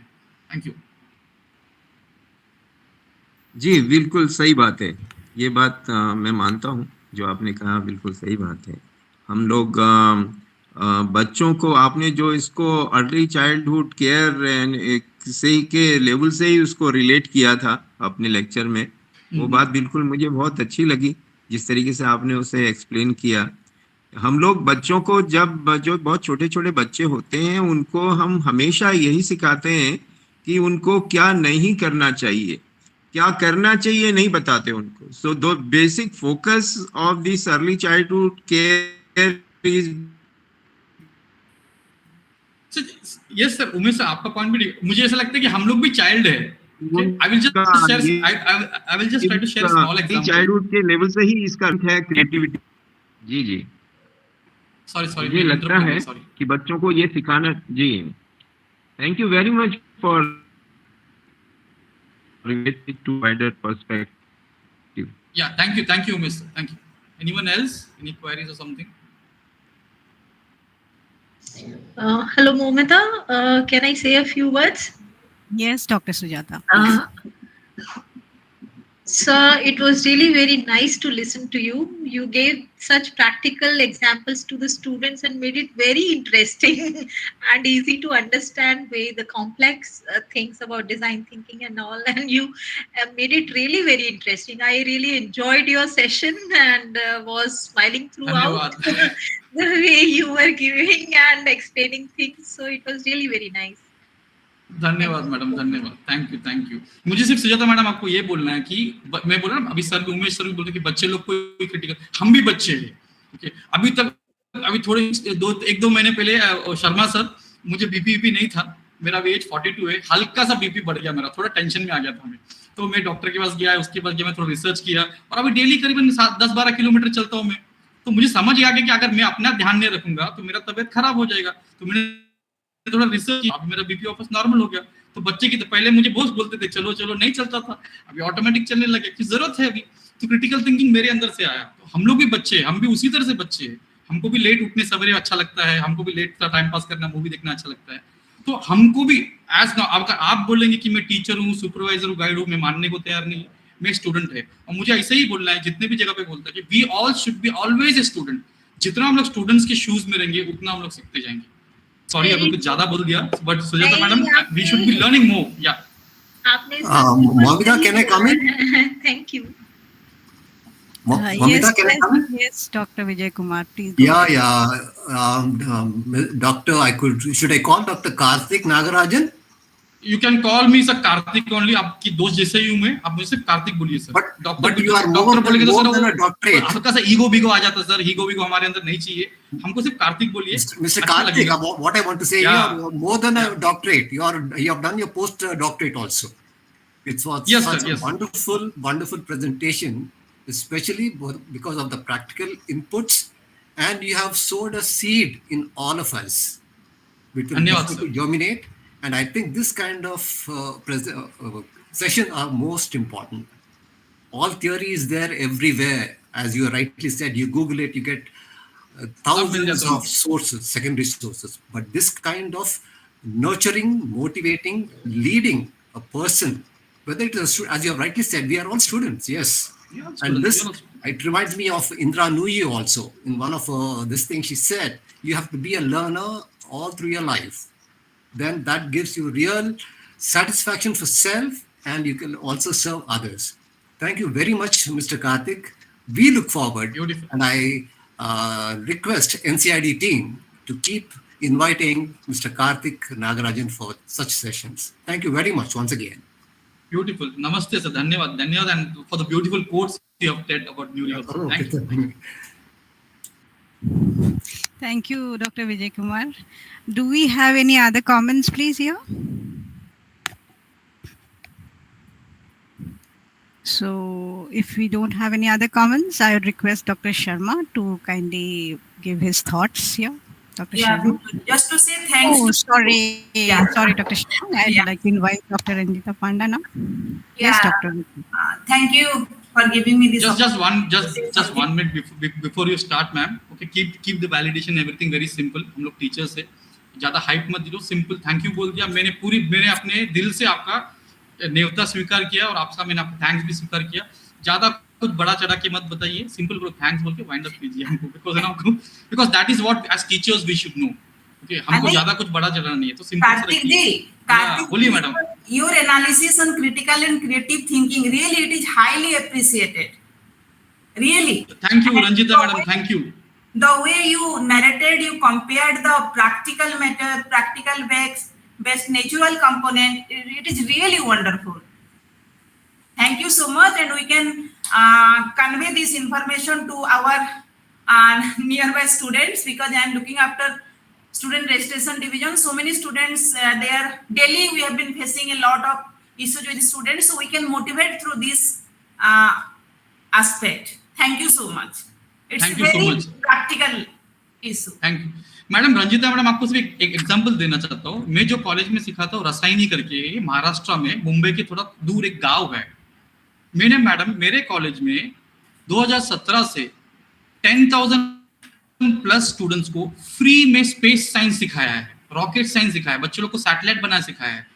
Speaker 3: Thank you.
Speaker 4: जी बिल्कुल सही बात है, ये बात मैं मानता हूँ, जो आपने कहा बिल्कुल सही बात है। हम लोग बच्चों को, आपने जो इसको अर्ली चाइल्डहुड केयर एंड से के लेवल से ही उसको रिलेट किया था अपने लेक्चर में, वो बात बिल्कुल मुझे बहुत अच्छी लगी, जिस तरीके से आपने उसे एक्सप्लेन किया। हम लोग बच्चों को, जब जो बहुत छोटे छोटे बच्चे होते हैं, उनको हम हमेशा यही सिखाते हैं कि उनको क्या नहीं करना चाहिए, क्या करना चाहिए नहीं बताते उनको। So the basic focus of this early childhood care is.
Speaker 3: Yes sir, Umesh sir आपका पॉइंट भी, मुझे ऐसा लगता है कि हम लोग भी चाइल्ड है। I will just try to share a small example.
Speaker 4: Childhood के लेवल से ही इसका है क्रिएटिविटी। जी जी,
Speaker 3: सॉरी
Speaker 4: मुझे लगता है कि बच्चों को ये सिखाना। जी, thank you very much for related to wider perspective.
Speaker 3: Yeah, thank you, Miss. Thank you. Anyone else? Any queries or something?
Speaker 5: Hello, Momita. Can I say a few words?
Speaker 1: Yes, Dr. Sujata.
Speaker 5: Sir, it was really very nice to listen to you. You gave such practical examples to the students and made it very interesting and easy to understand the complex things about design thinking and all. And you made it really very interesting. I really enjoyed your session and was smiling throughout the way you were giving and explaining things. So it was really very nice.
Speaker 3: धन्यवाद madam, धन्यवाद, thank you. मुझे सिर्फ Sujata madam आपको ये बोलना है कि मैं बोल रहा हूँ, अभी सर भी, उमेश सर भी बोल रहे कि बच्चे लोग को क्रिटिकल, हम भी बच्चे हैं, ओके। अभी थोड़े 1-2 महीने पहले शर्मा सर, मुझे बीपी नहीं था, मेरा वेट 42 है, हल्का सा बीपी बढ़ गया मेरा, थोड़ा टेंशन में आ गया था मैं, तो मैं डॉक्टर के पास गया, उसके बाद मैं थोड़ा रिसर्च किया और अभी डेली करीबन 10-12 किलोमीटर चलता हूँ मैं। तो मुझे समझ आ गया कि अगर मैं अपना ध्यान नहीं रखूंगा तो मेरा तबियत खराब हो जाएगा। तो मैंने थोड़ा रिसर्च किया, अभी मेरा बीपी वापस नॉर्मल हो गया। तो बच्चे की तो पहले मुझे बहुत बोलते थे चलो चलो, नहीं चलता था, अभी ऑटोमेटिक चलने लगे कि जरूरत है अभी। तो क्रिटिकल थिंकिंग मेरे अंदर से आया। तो हम लोग भी बच्चे हैं, हम भी उसी तरह से बच्चे हैं, हमको भी लेट उठने सवेरे अच्छा लगता है, हमको भी लेट का टाइम पास करना, मूवी देखना अच्छा लगता है। तो हमको भी आप बोलेंगे कि मैं टीचर हूँ, सुपरवाइजर हूँ, गाइड हूँ, मैं मानने को तैयार नहीं, मैं स्टूडेंट है। और मुझे ऐसे ही बोलना है, जितने भी जगह पे बोलता है कि we all should be always a student. जितना हम लोग स्टूडेंट्स के शूज में रहेंगे उतना हम लोग सीखते जाएंगे। सॉरी अभी कुछ ज्यादा बोल दिया, but Sujata madam, we should be learning more. या
Speaker 5: आपने
Speaker 2: Momita, can I come in?
Speaker 5: Thank you.
Speaker 2: Momita, can I come in?
Speaker 1: Yes, Dr. Vijay Kumar, please.
Speaker 2: Yeah. Doctor, should I call Dr. Karthik Nagarajan?
Speaker 3: You can call me sir Karthik only. आपकी दोस्त जैसे ही हूँ मैं, आप मुझसे कार्तिक बोलिए sir.
Speaker 2: But you are more than a doctorate.
Speaker 3: हल्का सा ईगो बीगो आ जाता है सर, ईगो बीगो हमारे अंदर नहीं चाहिए, हमको सिर्फ कार्तिक बोलिए।
Speaker 2: Mr. Karthik, what I want to say, you are more than a doctorate. You have done your post-doctorate also. It was such a wonderful presentation, especially because of the practical inputs, and you have sowed a seed in all of us, which will definitely germinate. And I think this kind of session are most important. All theory is there everywhere. As you rightly said, you Google it, you get thousands of sources, secondary sources. But this kind of nurturing, motivating, leading a person, whether it is, as you have rightly said, we are all students, yes. Yeah, and this, it reminds me of Indra Nui also. In one of this thing she said, you have to be a learner all through your life. Then that gives you real satisfaction for self, and you can also serve others. Thank you very much, Mr. Karthik. We look forward. Beautiful. And I request NCID team to keep inviting Mr. Karthik Nagarajan for such sessions. Thank you very much once again.
Speaker 3: Beautiful. Namaste, sir. Dhanyavad, and for the beautiful quotes you have said about New York. Thank you.
Speaker 1: Thank you, Dr. Vijay Kumar. Do we have any other comments, please, here? So, if we don't have any other comments, I would request Dr. Sharma to kindly give his thoughts here. Dr.
Speaker 6: Yeah,
Speaker 1: Sharma.
Speaker 6: just to say thanks
Speaker 1: Oh,
Speaker 6: to
Speaker 1: sorry.
Speaker 6: yeah.
Speaker 1: Sorry, Dr. Sharma. I'd
Speaker 6: Yeah.
Speaker 1: like to invite Dr. Ranjita Panda now.
Speaker 6: Yeah.
Speaker 1: Yes, Dr.
Speaker 6: Thank you for giving me this.
Speaker 3: just 1 minute before you start, ma'am. Okay, keep the validation everything very simple. हम लोग teachers है, ज़्यादा hype मत दो, simple thank you बोल दिया. मैंने अपने दिल से आपका न्योता स्वीकार किया और आपका मैंने आपका थैंक्स भी स्वीकार किया. ज़्यादा कुछ बड़ा चढ़ा के मत बताइए, सिंपल बोलो थैंक्स बोल के वाइंड अप कीजिए हमको, because that is what as teachers we should know. Okay, हमको ज़्यादा कुछ बड़ा चढ़ाना नहीं है, तो सिंपल से रखिए. बोलिए madam.
Speaker 6: Your analysis on critical and creative thinking, really it is highly appreciated. Really.
Speaker 3: Thank you, Ranjita madam. Thank you.
Speaker 6: The way you narrated, you compared the practical matter, practical best natural component. It is really wonderful. Thank you so much, and we can convey this information to our nearby students, because I am looking after student registration division. So many students there daily we have been facing a lot of issues with students, so we can motivate through this aspect. Thank you so much. It's
Speaker 3: Thank you
Speaker 6: very
Speaker 3: so much.
Speaker 6: practical issue.
Speaker 3: Thank you madam. Ranjita madam, आपको सिर्फ एक example देना चाहता हूँ. मैं जो college में सिखाता हूँ रसायनी करके, महाराष्ट्र में मुंबई के थोड़ा दूर एक गांव है. मैंने मैडम मेरे कॉलेज में 2017 से 10,000 प्लस स्टूडेंट्स को फ्री में स्पेस साइंस सिखाया है, रॉकेट साइंस सिखाया है, बच्चे लोग को सैटेलाइट बनाना सिखाया है.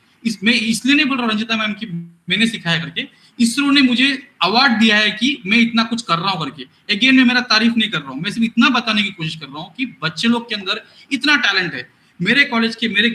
Speaker 3: मैं इसलिए नहीं बोल रहा रंजिता मैम कि मैंने सिखाया करके, इसरो ने मुझे अवार्ड दिया है कि मैं इतना कुछ कर रहा हूँ करके. अगेन मैं मेरा तारीफ नहीं कर रहा हूँ, मैं सिर्फ इतना बताने की कोशिश कर रहा हूँ कि बच्चे लोग के अंदर इतना टैलेंट है. मेरे कॉलेज के मेरे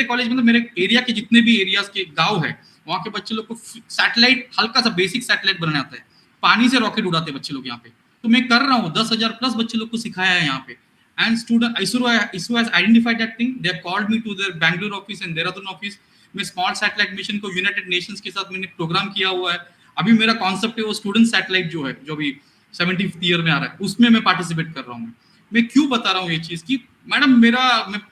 Speaker 3: कॉलेज मतलब मेरे एरिया के जितने भी एरियाज के गाँव है, वहाँ के बच्चे लोग को सैटेलाइट, हल्का सा बेसिक सैटेलाइट बनाना आता है, पानी से रॉकेट उड़ाते हैं बच्चे लोग यहाँ पे. तो मैं कर रहा हूँ, 10,000 प्लस बच्चे लोग को सिखाया है यहाँ पे. And student ISRO has identified that thing. They have called me to their Bangalore office and Dehradun office. मैं स्मॉल सैटेलाइट मिशन को यूनाइटेड नेशंस के साथ मैंने प्रोग्राम किया हुआ है. अभी मेरा कॉन्सेप्ट है वो स्टूडेंट सैटेलाइट जो है, जो भी 70th ईयर में आ रहा है, उसमें मैं पार्टिसिपेट कर रहा हूँ. मैं क्यों बता रहा हूँ ये चीज कि मैडम मैं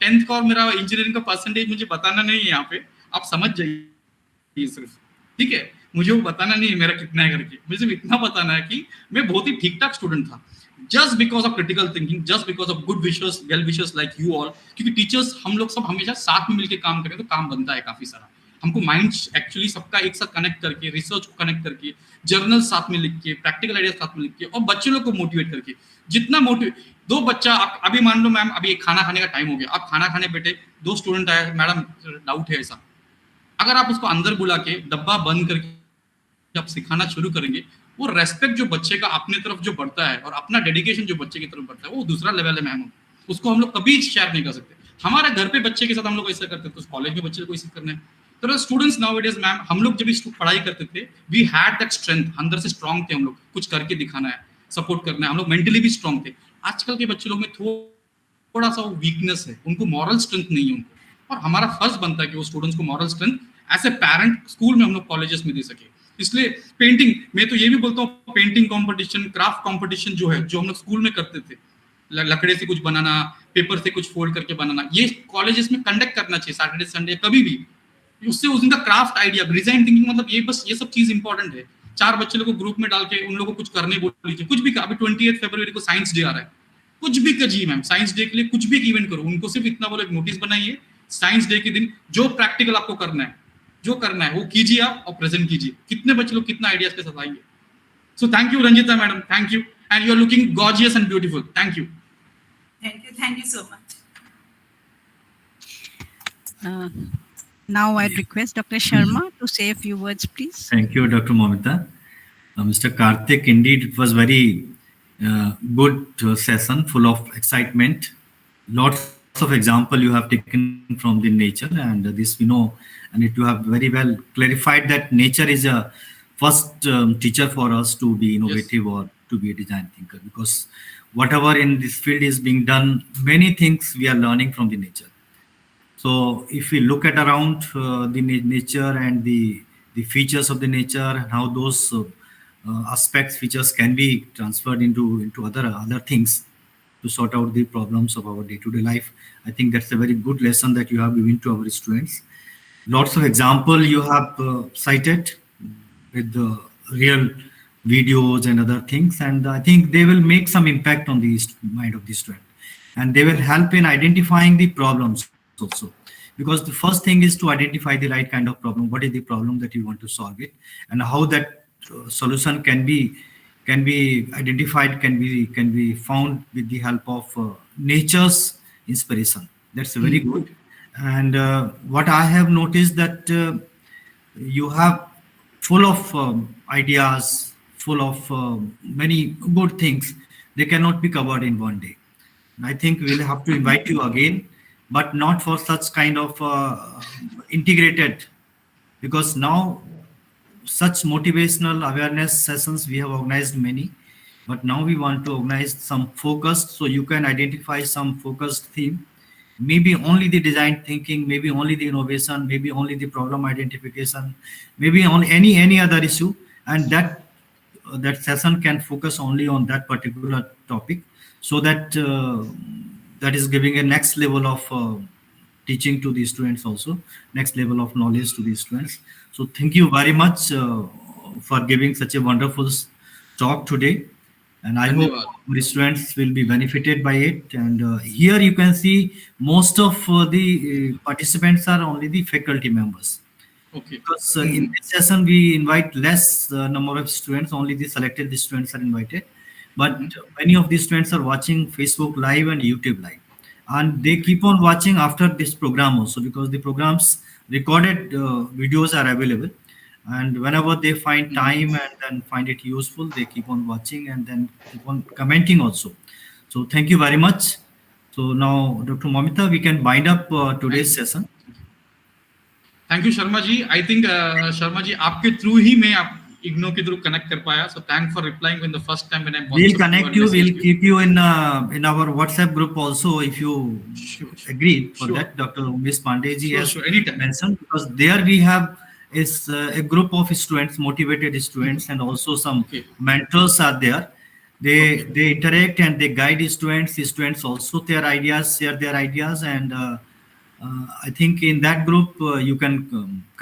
Speaker 3: 10th का और मेरा इंजीनियरिंग का परसेंटेज मुझे बताना नहीं है यहाँ पे, आप समझ जाइए सिर्फ, ठीक है. मुझे वो बताना नहीं है मेरा कितना है करके, मुझे सिर्फ इतना बताना है कि मैं बहुत ही ठीक ठाक स्टूडेंट था, just because of critical thinking, just because of good wishers, well wishers like you all. क्योंकि टीचर्स हम लोग सब हमेशा साथ में मिलकर काम करें तो काम बनता है काफी सारा. हमको माइंड एक्चुअली सबका एक साथ कनेक्ट करके, रिसर्च को कनेक्ट करके, जर्नल साथ में लिख के, प्रैक्टिकल आइडिया साथ में लिख के, और बच्चे लोग को मोटिवेट करके, जितना मोटिवेट. दो बच्चा अभी मान लो मैम अभी खाना खाने का टाइम हो गया, आप खाना खाने बैठे, 2 स्टूडेंट आए, मैडम डाउट है ऐसा, अगर आप उसको अंदर बुला के डब्बा बंद करके आप सिखाना शुरू करेंगे, वो रेस्पेक्ट जो बच्चे का अपने तरफ जो बढ़ता है और अपना डेडिकेशन जो बच्चे की तरफ बढ़ता है, वो दूसरा लेवल है मैम. उसको हम लोग कभी शेयर नहीं कर सकते. हमारे घर पे बच्चे के साथ हम लोग ऐसा करते थे, तो कॉलेज में बच्चे को ऐसा करना है. तो स्टूडेंट्स नाउअडेज मैम, हम लोग जब पढ़ाई करते थे, वी हैड दैट स्ट्रेंथ, अंदर से स्ट्रांग थे हम लोग, कुछ करके दिखाना है, सपोर्ट करना है, हम लोग मेंटली भी स्ट्रांग थे. आजकल के बच्चे लोग में थोड़ा सा वीकनेस है, उनको मॉरल स्ट्रेंथ नहीं है उनको, और हमारा फर्ज बनता है कि वो स्टूडेंट्स को moral strength as a parent school में हम लोग कॉलेजेस में दे सके. इसलिए पेंटिंग, मैं तो ये भी बोलता हूँ, पेंटिंग कंपटीशन, क्राफ्ट कंपटीशन जो है, जो हम लोग स्कूल में करते थे, लकड़े से कुछ बनाना, पेपर से कुछ फोल्ड करके बनाना, ये कॉलेजेस में कंडक्ट करना चाहिए सैटरडे संडे कभी भी. उससे उनका क्राफ्ट आइडिया, डिजाइन थिंकिंग, मतलब ये सब चीज इंपॉर्टेंट है. 4 बच्चे लोग को ग्रुप में डाल के उन लोगों को कुछ करने बोल लीजिए, कुछ भी. अभी 28 फरवरी को साइंस डे आ रहा है, कुछ भी कीजिए मैम, साइंस डे के लिए कुछ भी इवेंट करो. उनको सिर्फ इतना बोलो, एक नोटिस बनाइए, साइंस डे के दिन जो प्रैक्टिकल आपको करना है, जो करना है वो कीजिए आप, और प्रेजेंट कीजिए. कितने बच्चे लोग कितना आइडियाज के साथ आएंगे. So thank you Ranjita madam, thank you, and you are looking gorgeous and beautiful. Thank you.
Speaker 6: Thank you so much.
Speaker 1: Now I'd request Dr. Sharma to say a few words, please.
Speaker 2: Thank you, Dr. Momita. Mr. Karthik, indeed, it was very good session, full of excitement. Lots of example you have taken from the nature, and this we know, and you have very well clarified that nature is a first teacher for us to be innovative, yes, or to be a design thinker, because whatever in this field is being done, many things we are learning from the nature. So if we look at around the nature and the features of the nature, and how those aspects, features can be transferred into other things, to sort out the problems of our day-to-day life. I think that's a very good lesson that you have given to our students. Lots of example you have cited with the real videos and other things, and I think they will make some impact on the mind of the student, and they will help in identifying the problems also, because the first thing is to identify the right kind of problem. What is the problem that you want to solve it, and how that solution can be identified, can be found with the help of nature's inspiration. That's very good. And what I have noticed that you have full of ideas, full of many good things. They cannot be covered in one day. I think we'll have to invite you again, but not for such kind of integrated, because now such motivational awareness sessions we have organized many, but now we want to organize some focused, so you can identify some focused theme, maybe only the design thinking, maybe only the innovation, maybe only the problem identification, maybe on any other issue, and that session can focus only on that particular topic, so that that is giving a next level of teaching to the students, also next level of knowledge to the students. So thank you very much for giving such a wonderful talk today, and I hope
Speaker 3: Dhanyavad.
Speaker 2: our students will be benefited by it. And here you can see most of the participants are only the faculty members,
Speaker 3: Okay.
Speaker 2: because in this session we invite less number of students, only the selected students are invited, but many of the students are watching Facebook live and YouTube live, and they keep on watching after this program also, because the programs recorded videos are available, and whenever they find time and then find it useful, they keep on watching and then keep on commenting also. So thank you very much. So now, Dr. Momita, we can bind up today's session.
Speaker 3: Thank you Sharma ji. I think Sharma ji आपके through ही मैं आप इग्नो के through connect कर पाया. So thank for replying when the first time when I
Speaker 2: We'll connect you. We'll keep you in our WhatsApp group also, if you agree for
Speaker 3: Sure.
Speaker 2: that. Dr. Umesh Pandey ji
Speaker 3: Sure,
Speaker 2: has
Speaker 3: sure, anytime.
Speaker 2: mentioned, because there we have is a group of students, motivated students, and also some
Speaker 3: Okay.
Speaker 2: mentors are there. They interact and they guide students. The students also share their ideas, and I think in that group you can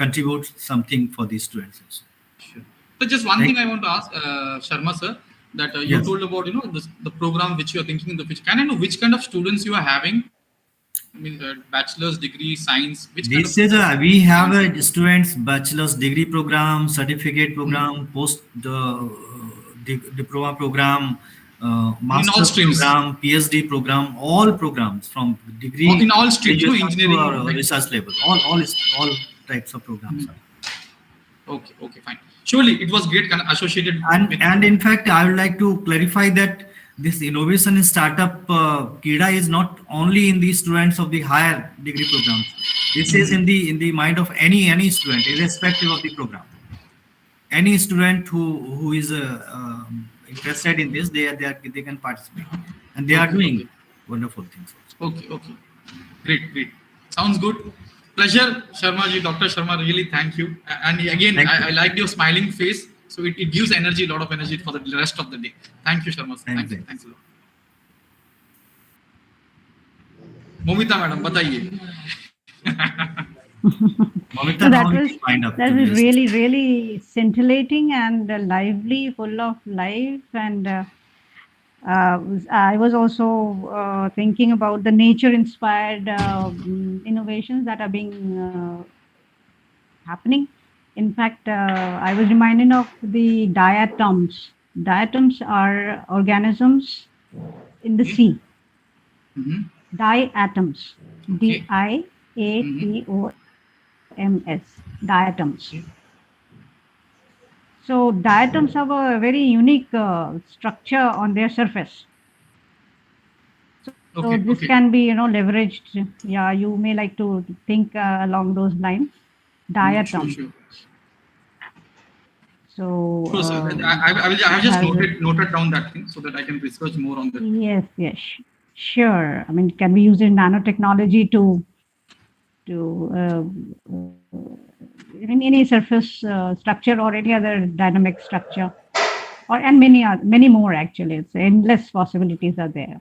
Speaker 2: contribute something for the students also.
Speaker 3: Sure. So just one thing I want to ask Sharma sir, that you
Speaker 2: Yes.
Speaker 3: told about the program which you are thinking in the future. Can I know which kind of students you are having? I mean, bachelor's degree science. Which kind
Speaker 2: This
Speaker 3: of
Speaker 2: is we have a students bachelor's degree program, certificate program, post diploma program, master's
Speaker 3: streams.
Speaker 2: program, PhD program, all programs from degree
Speaker 3: in all streams, no,
Speaker 2: graduation to
Speaker 3: engineering, like-
Speaker 2: research level. All types of programs.
Speaker 3: Okay, fine. Surely it was great kind of associated with
Speaker 2: And in fact, I would like to clarify that this innovation in startup KIDA is not only in the students of the higher degree programs. This is in the mind of any student, irrespective of the program. Any student who is interested in this, they can participate, and they are doing wonderful things also.
Speaker 3: Okay. Great. Sounds good. Pleasure, Sharma ji, Dr. Sharma, really thank you. And again,
Speaker 2: Thank you.
Speaker 3: I liked your smiling face. So it gives energy, a lot of energy for the rest of the day. Thank you, Sharma sir.
Speaker 2: Thank you.
Speaker 3: Thanks a lot. Momita madam, बताइए.
Speaker 2: Momita,
Speaker 1: So
Speaker 2: now we can wind up
Speaker 1: that
Speaker 2: today's
Speaker 1: was really, really scintillating and lively, full of life. And I was also thinking about the nature-inspired innovations that are being happening. In fact, I was reminded of the diatoms. Diatoms are organisms in the sea. Diatoms. D-I-A-T-O-M-S. Diatoms. So diatoms have a very unique structure on their surface. So this can be, leveraged. Yeah, you may like to think along those lines. Diatom.
Speaker 3: Sure.
Speaker 1: So
Speaker 3: Sure, sir. I will just noted down that thing so that I can research more on that.
Speaker 1: Yes, sure. I mean, it can be used in nanotechnology to in any surface structure or any other dynamic structure, and many more actually. It's endless possibilities are there.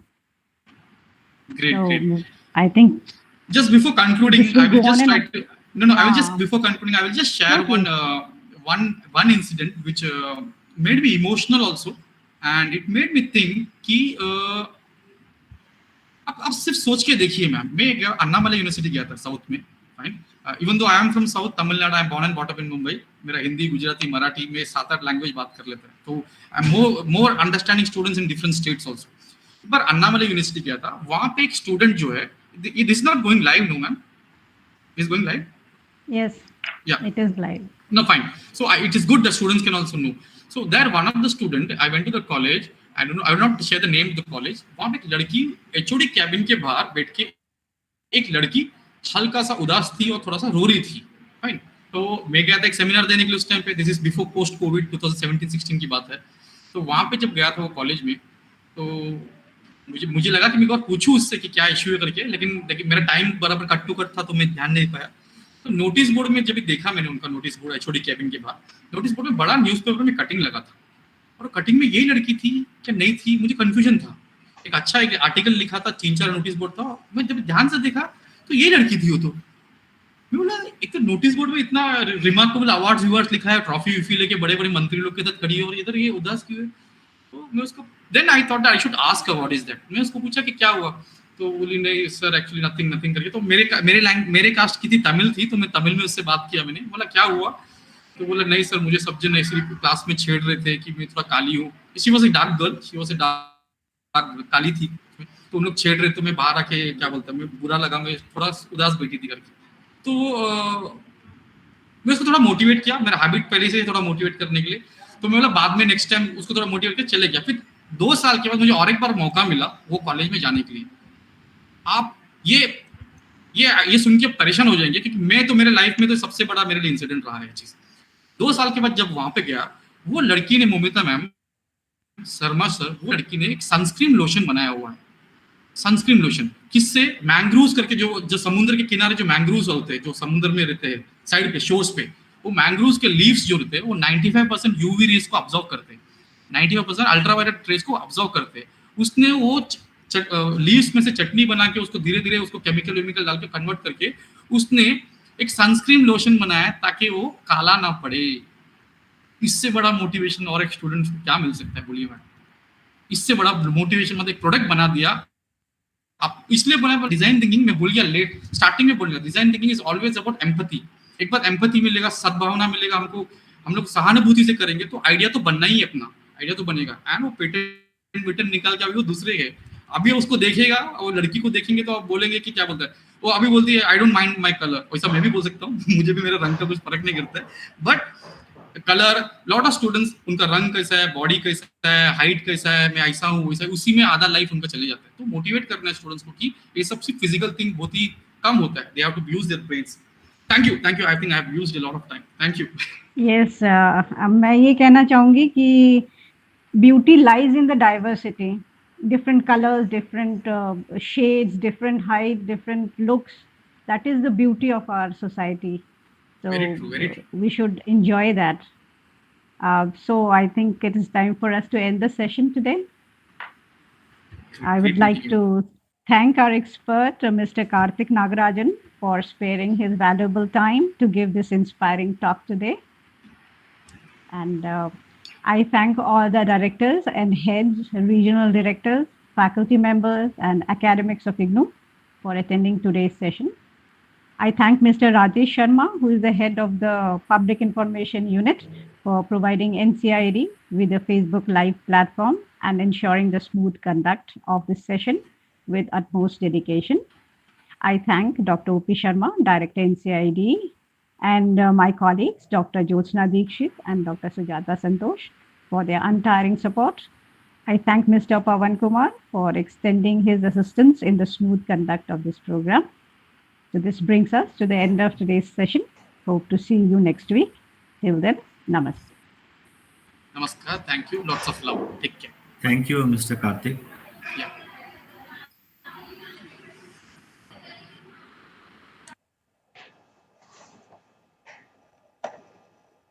Speaker 3: Great,
Speaker 7: So
Speaker 3: great.
Speaker 7: I think
Speaker 3: Just before concluding,
Speaker 7: this will
Speaker 3: I will
Speaker 7: go on
Speaker 3: just
Speaker 7: and
Speaker 3: try
Speaker 7: on.
Speaker 3: to. No. I will just
Speaker 7: Ah,
Speaker 3: before concluding, I will just share
Speaker 7: yeah, please.
Speaker 3: one incident which made me emotional also, and it made me think कि अब सिर्फ सोच के देखिए ma'am, मैं गया Annamalai university गया था साउथ में, fine, even though I am from south Tamil Nadu, I am born and bought up in Mumbai, मेरा हिंदी गुजराती मराठी में 7-8 लैंग्वेज बात कर लेते हैं, तो I am more understanding students in different states also. एक बार अन्नामलाई यूनिवर्सिटी गया था, वहां पे एक स्टूडेंट जो है, it is not going live, no ma'am, is going live,
Speaker 7: Yes,
Speaker 3: yeah,
Speaker 7: it is live.
Speaker 3: no, fine. So it is good that students can also know. So there, one of the student, I went to the college. I don't know. I will not share the name of the college. वहाँ पे एक लड़की HOD cabin के बाहर बैठ के, एक लड़की हल्का सा उदास थी और थोड़ा सा रो रही थी, फाइन। तो मैं गया था एक सेमिनार देने के लिए उस टाइम पे, this is before post Covid 2017-16 की बात है। तो वहाँ पे जब गया था वो कॉलेज में, तो मुझे लगा कि मैं एक बार पूछूं उससे कि क्या इश्यू है करके, लेकिन मेरा टाइम बराबर कट टू कट था, तो मैं ध्यान नहीं पाया। तो नोटिस बोर्ड में जब देखा मैंने उनका नोटिस बोर्ड HOD कैबिन के बाहर, नोटिस बोर्ड में बड़ा न्यूज़पेपर में कटिंग लगा था, और कटिंग में यही लड़की थी क्या नहीं थी, मुझे कंफ्यूजन था। एक आर्टिकल लिखा था, 3-4 नोटिस बोर्ड था, मैं जब ध्यान से देखा तो यही लड़की थी वो। तो मैं बोला, एक तो नोटिस बोर्ड में इतना रिमार्केबल अवार्ड्स लिखा है, ट्रॉफी विफी लेके बड़े बड़े मंत्री लोग के साथ खड़ी है, और इधर ये उदास क्यों है। तो मैं उसको, then I thought I should ask what is that. मैं उसको पूछा कि क्या हुआ, तो बोली नहीं सर एक्चुअली नथिंग करके। तो मेरे कास्ट की थी, तमिल थी, तो मैं तमिल में उससे बात किया। मैंने बोला क्या हुआ, तो बोला नहीं सर मुझे सब जन ऐसे क्लास में छेड़ रहे थे कि मैं थोड़ा काली हूँ। She was a dark girl, she was a dark काली थी, तो उन लोग छेड़ रहे, तो मैं बाहर आके क्या बोलता, मैं बुरा लगा, मैं थोड़ा उदास बैठी थी करके। तो मैं उसको थोड़ा मोटिवेट किया, मेरा हैबिट पहले से थोड़ा मोटिवेट करने के लिए। तो मैं बोला बाद में नेक्स्ट टाइम उसको थोड़ा मोटिवेट करके चले गया। फिर 2 साल के बाद मुझे और एक बार मौका मिला वो कॉलेज में जाने के लिए। आप ये सुन के परेशान हो जाएंगे, क्योंकि मैं तो मेरे लाइफ में तो सबसे बड़ा मेरे लिए इंसिडेंट रहा है चीज। 2 साल के बाद जब वहां पे गया, वो लड़की ने, मोमिता मैम शर्मा सर, वो लड़की ने एक सनस्क्रीन लोशन बनाया हुआ है। सनस्क्रीन लोशन किससे, मैंग्रोव्स करके, जो समुद्र के किनारे जो मैंग्रोव्स होते हैं, जो समुद्र में रहते हैं साइड पे शोर्स पे, वो मैंग्रोव्स के लीव्स जो रहते हैं वो 95% यूवी रेज को ऑब्जर्व करते हैं, 95% अल्ट्रावायलेट रेज को ऑब्जर्व करते हैं। उसने वो लीव्स में से चटनी बना के उसको धीरे धीरे उसको केमिकल डाल के कन्वर्ट करके उसने एक सनस्क्रीन लोशन बनाया ताकि वो काला ना पड़े। इससे बड़ा मोटिवेशन और एक स्टूडेंट को क्या मिल सकता है, बोलिए मैम। इससे बड़ा मोटिवेशन, मतलब एक प्रोडक्ट बना दिया। आप इसलिए बोला डिजाइन थिंकिंग में भूल गया, लेट स्टार्टिंग में बोल गया, design thinking is always about empathy. एक बार एम्पैथी मिलेगा, सद्भावना मिलेगा हमको, हम लोग सहानुभूति से करेंगे तो आइडिया तो बनना ही है, अपना आइडिया तो बनेगा। एंड वो पेटेंट निकाल के अभी वो दूसरे है, अभी उसको देखेगा और लड़की को देखेंगे तो आप बोलेंगे कि क्या बोलता है वो, अभी बोलती है I don't mind my colour, वैसा मैं भी बोल सकता हूँ मुझे भी मेरा रंग का कुछ फर्क नहीं करता है, but colour, lot of students उनका रंग कैसा है, बॉडी कैसा है, हाइट कैसा है, मैं ऐसा हूँ वैसा, उसी में आधा लाइफ उनका चले जाता है। तो मोटिवेट करना है स्टूडेंट्स को कि ये सब सिर्फ फिजिकल थिंग बहुत ही कम होता है, they have to use their brains. Thank you, I think I have used a lot of time, thank you.
Speaker 7: Yes, मैं ये कहना चाहूंगी कि beauty lies in the diversity, different colors, different shades, different height, different looks. That is the beauty of our society. So
Speaker 3: Very true, very true.
Speaker 7: we should enjoy that. So I think it is time for us to end the session today. I would like to thank our expert, Mr. Karthik Nagarajan, for sparing his valuable time to give this inspiring talk today. And I thank all the directors and heads, regional directors, faculty members, and academics of IGNOU for attending today's session. I thank Mr. Rajesh Sharma, who is the head of the Public Information Unit, for providing NCID with a Facebook Live platform and ensuring the smooth conduct of this session with utmost dedication. I thank Dr. Upi Sharma, Director NCID, and my colleagues, Dr. Jyotsna Dikshit and Dr. Sujata Santosh, for their untiring support. I thank Mr. Pawan Kumar for extending his assistance in the smooth conduct of this program. So this brings us to the end of today's session. Hope to see you next week. Till then, namaste.
Speaker 3: Namaskar, thank you, lots of love, take care.
Speaker 2: Thank you, Mr. Karthik.
Speaker 3: Yeah.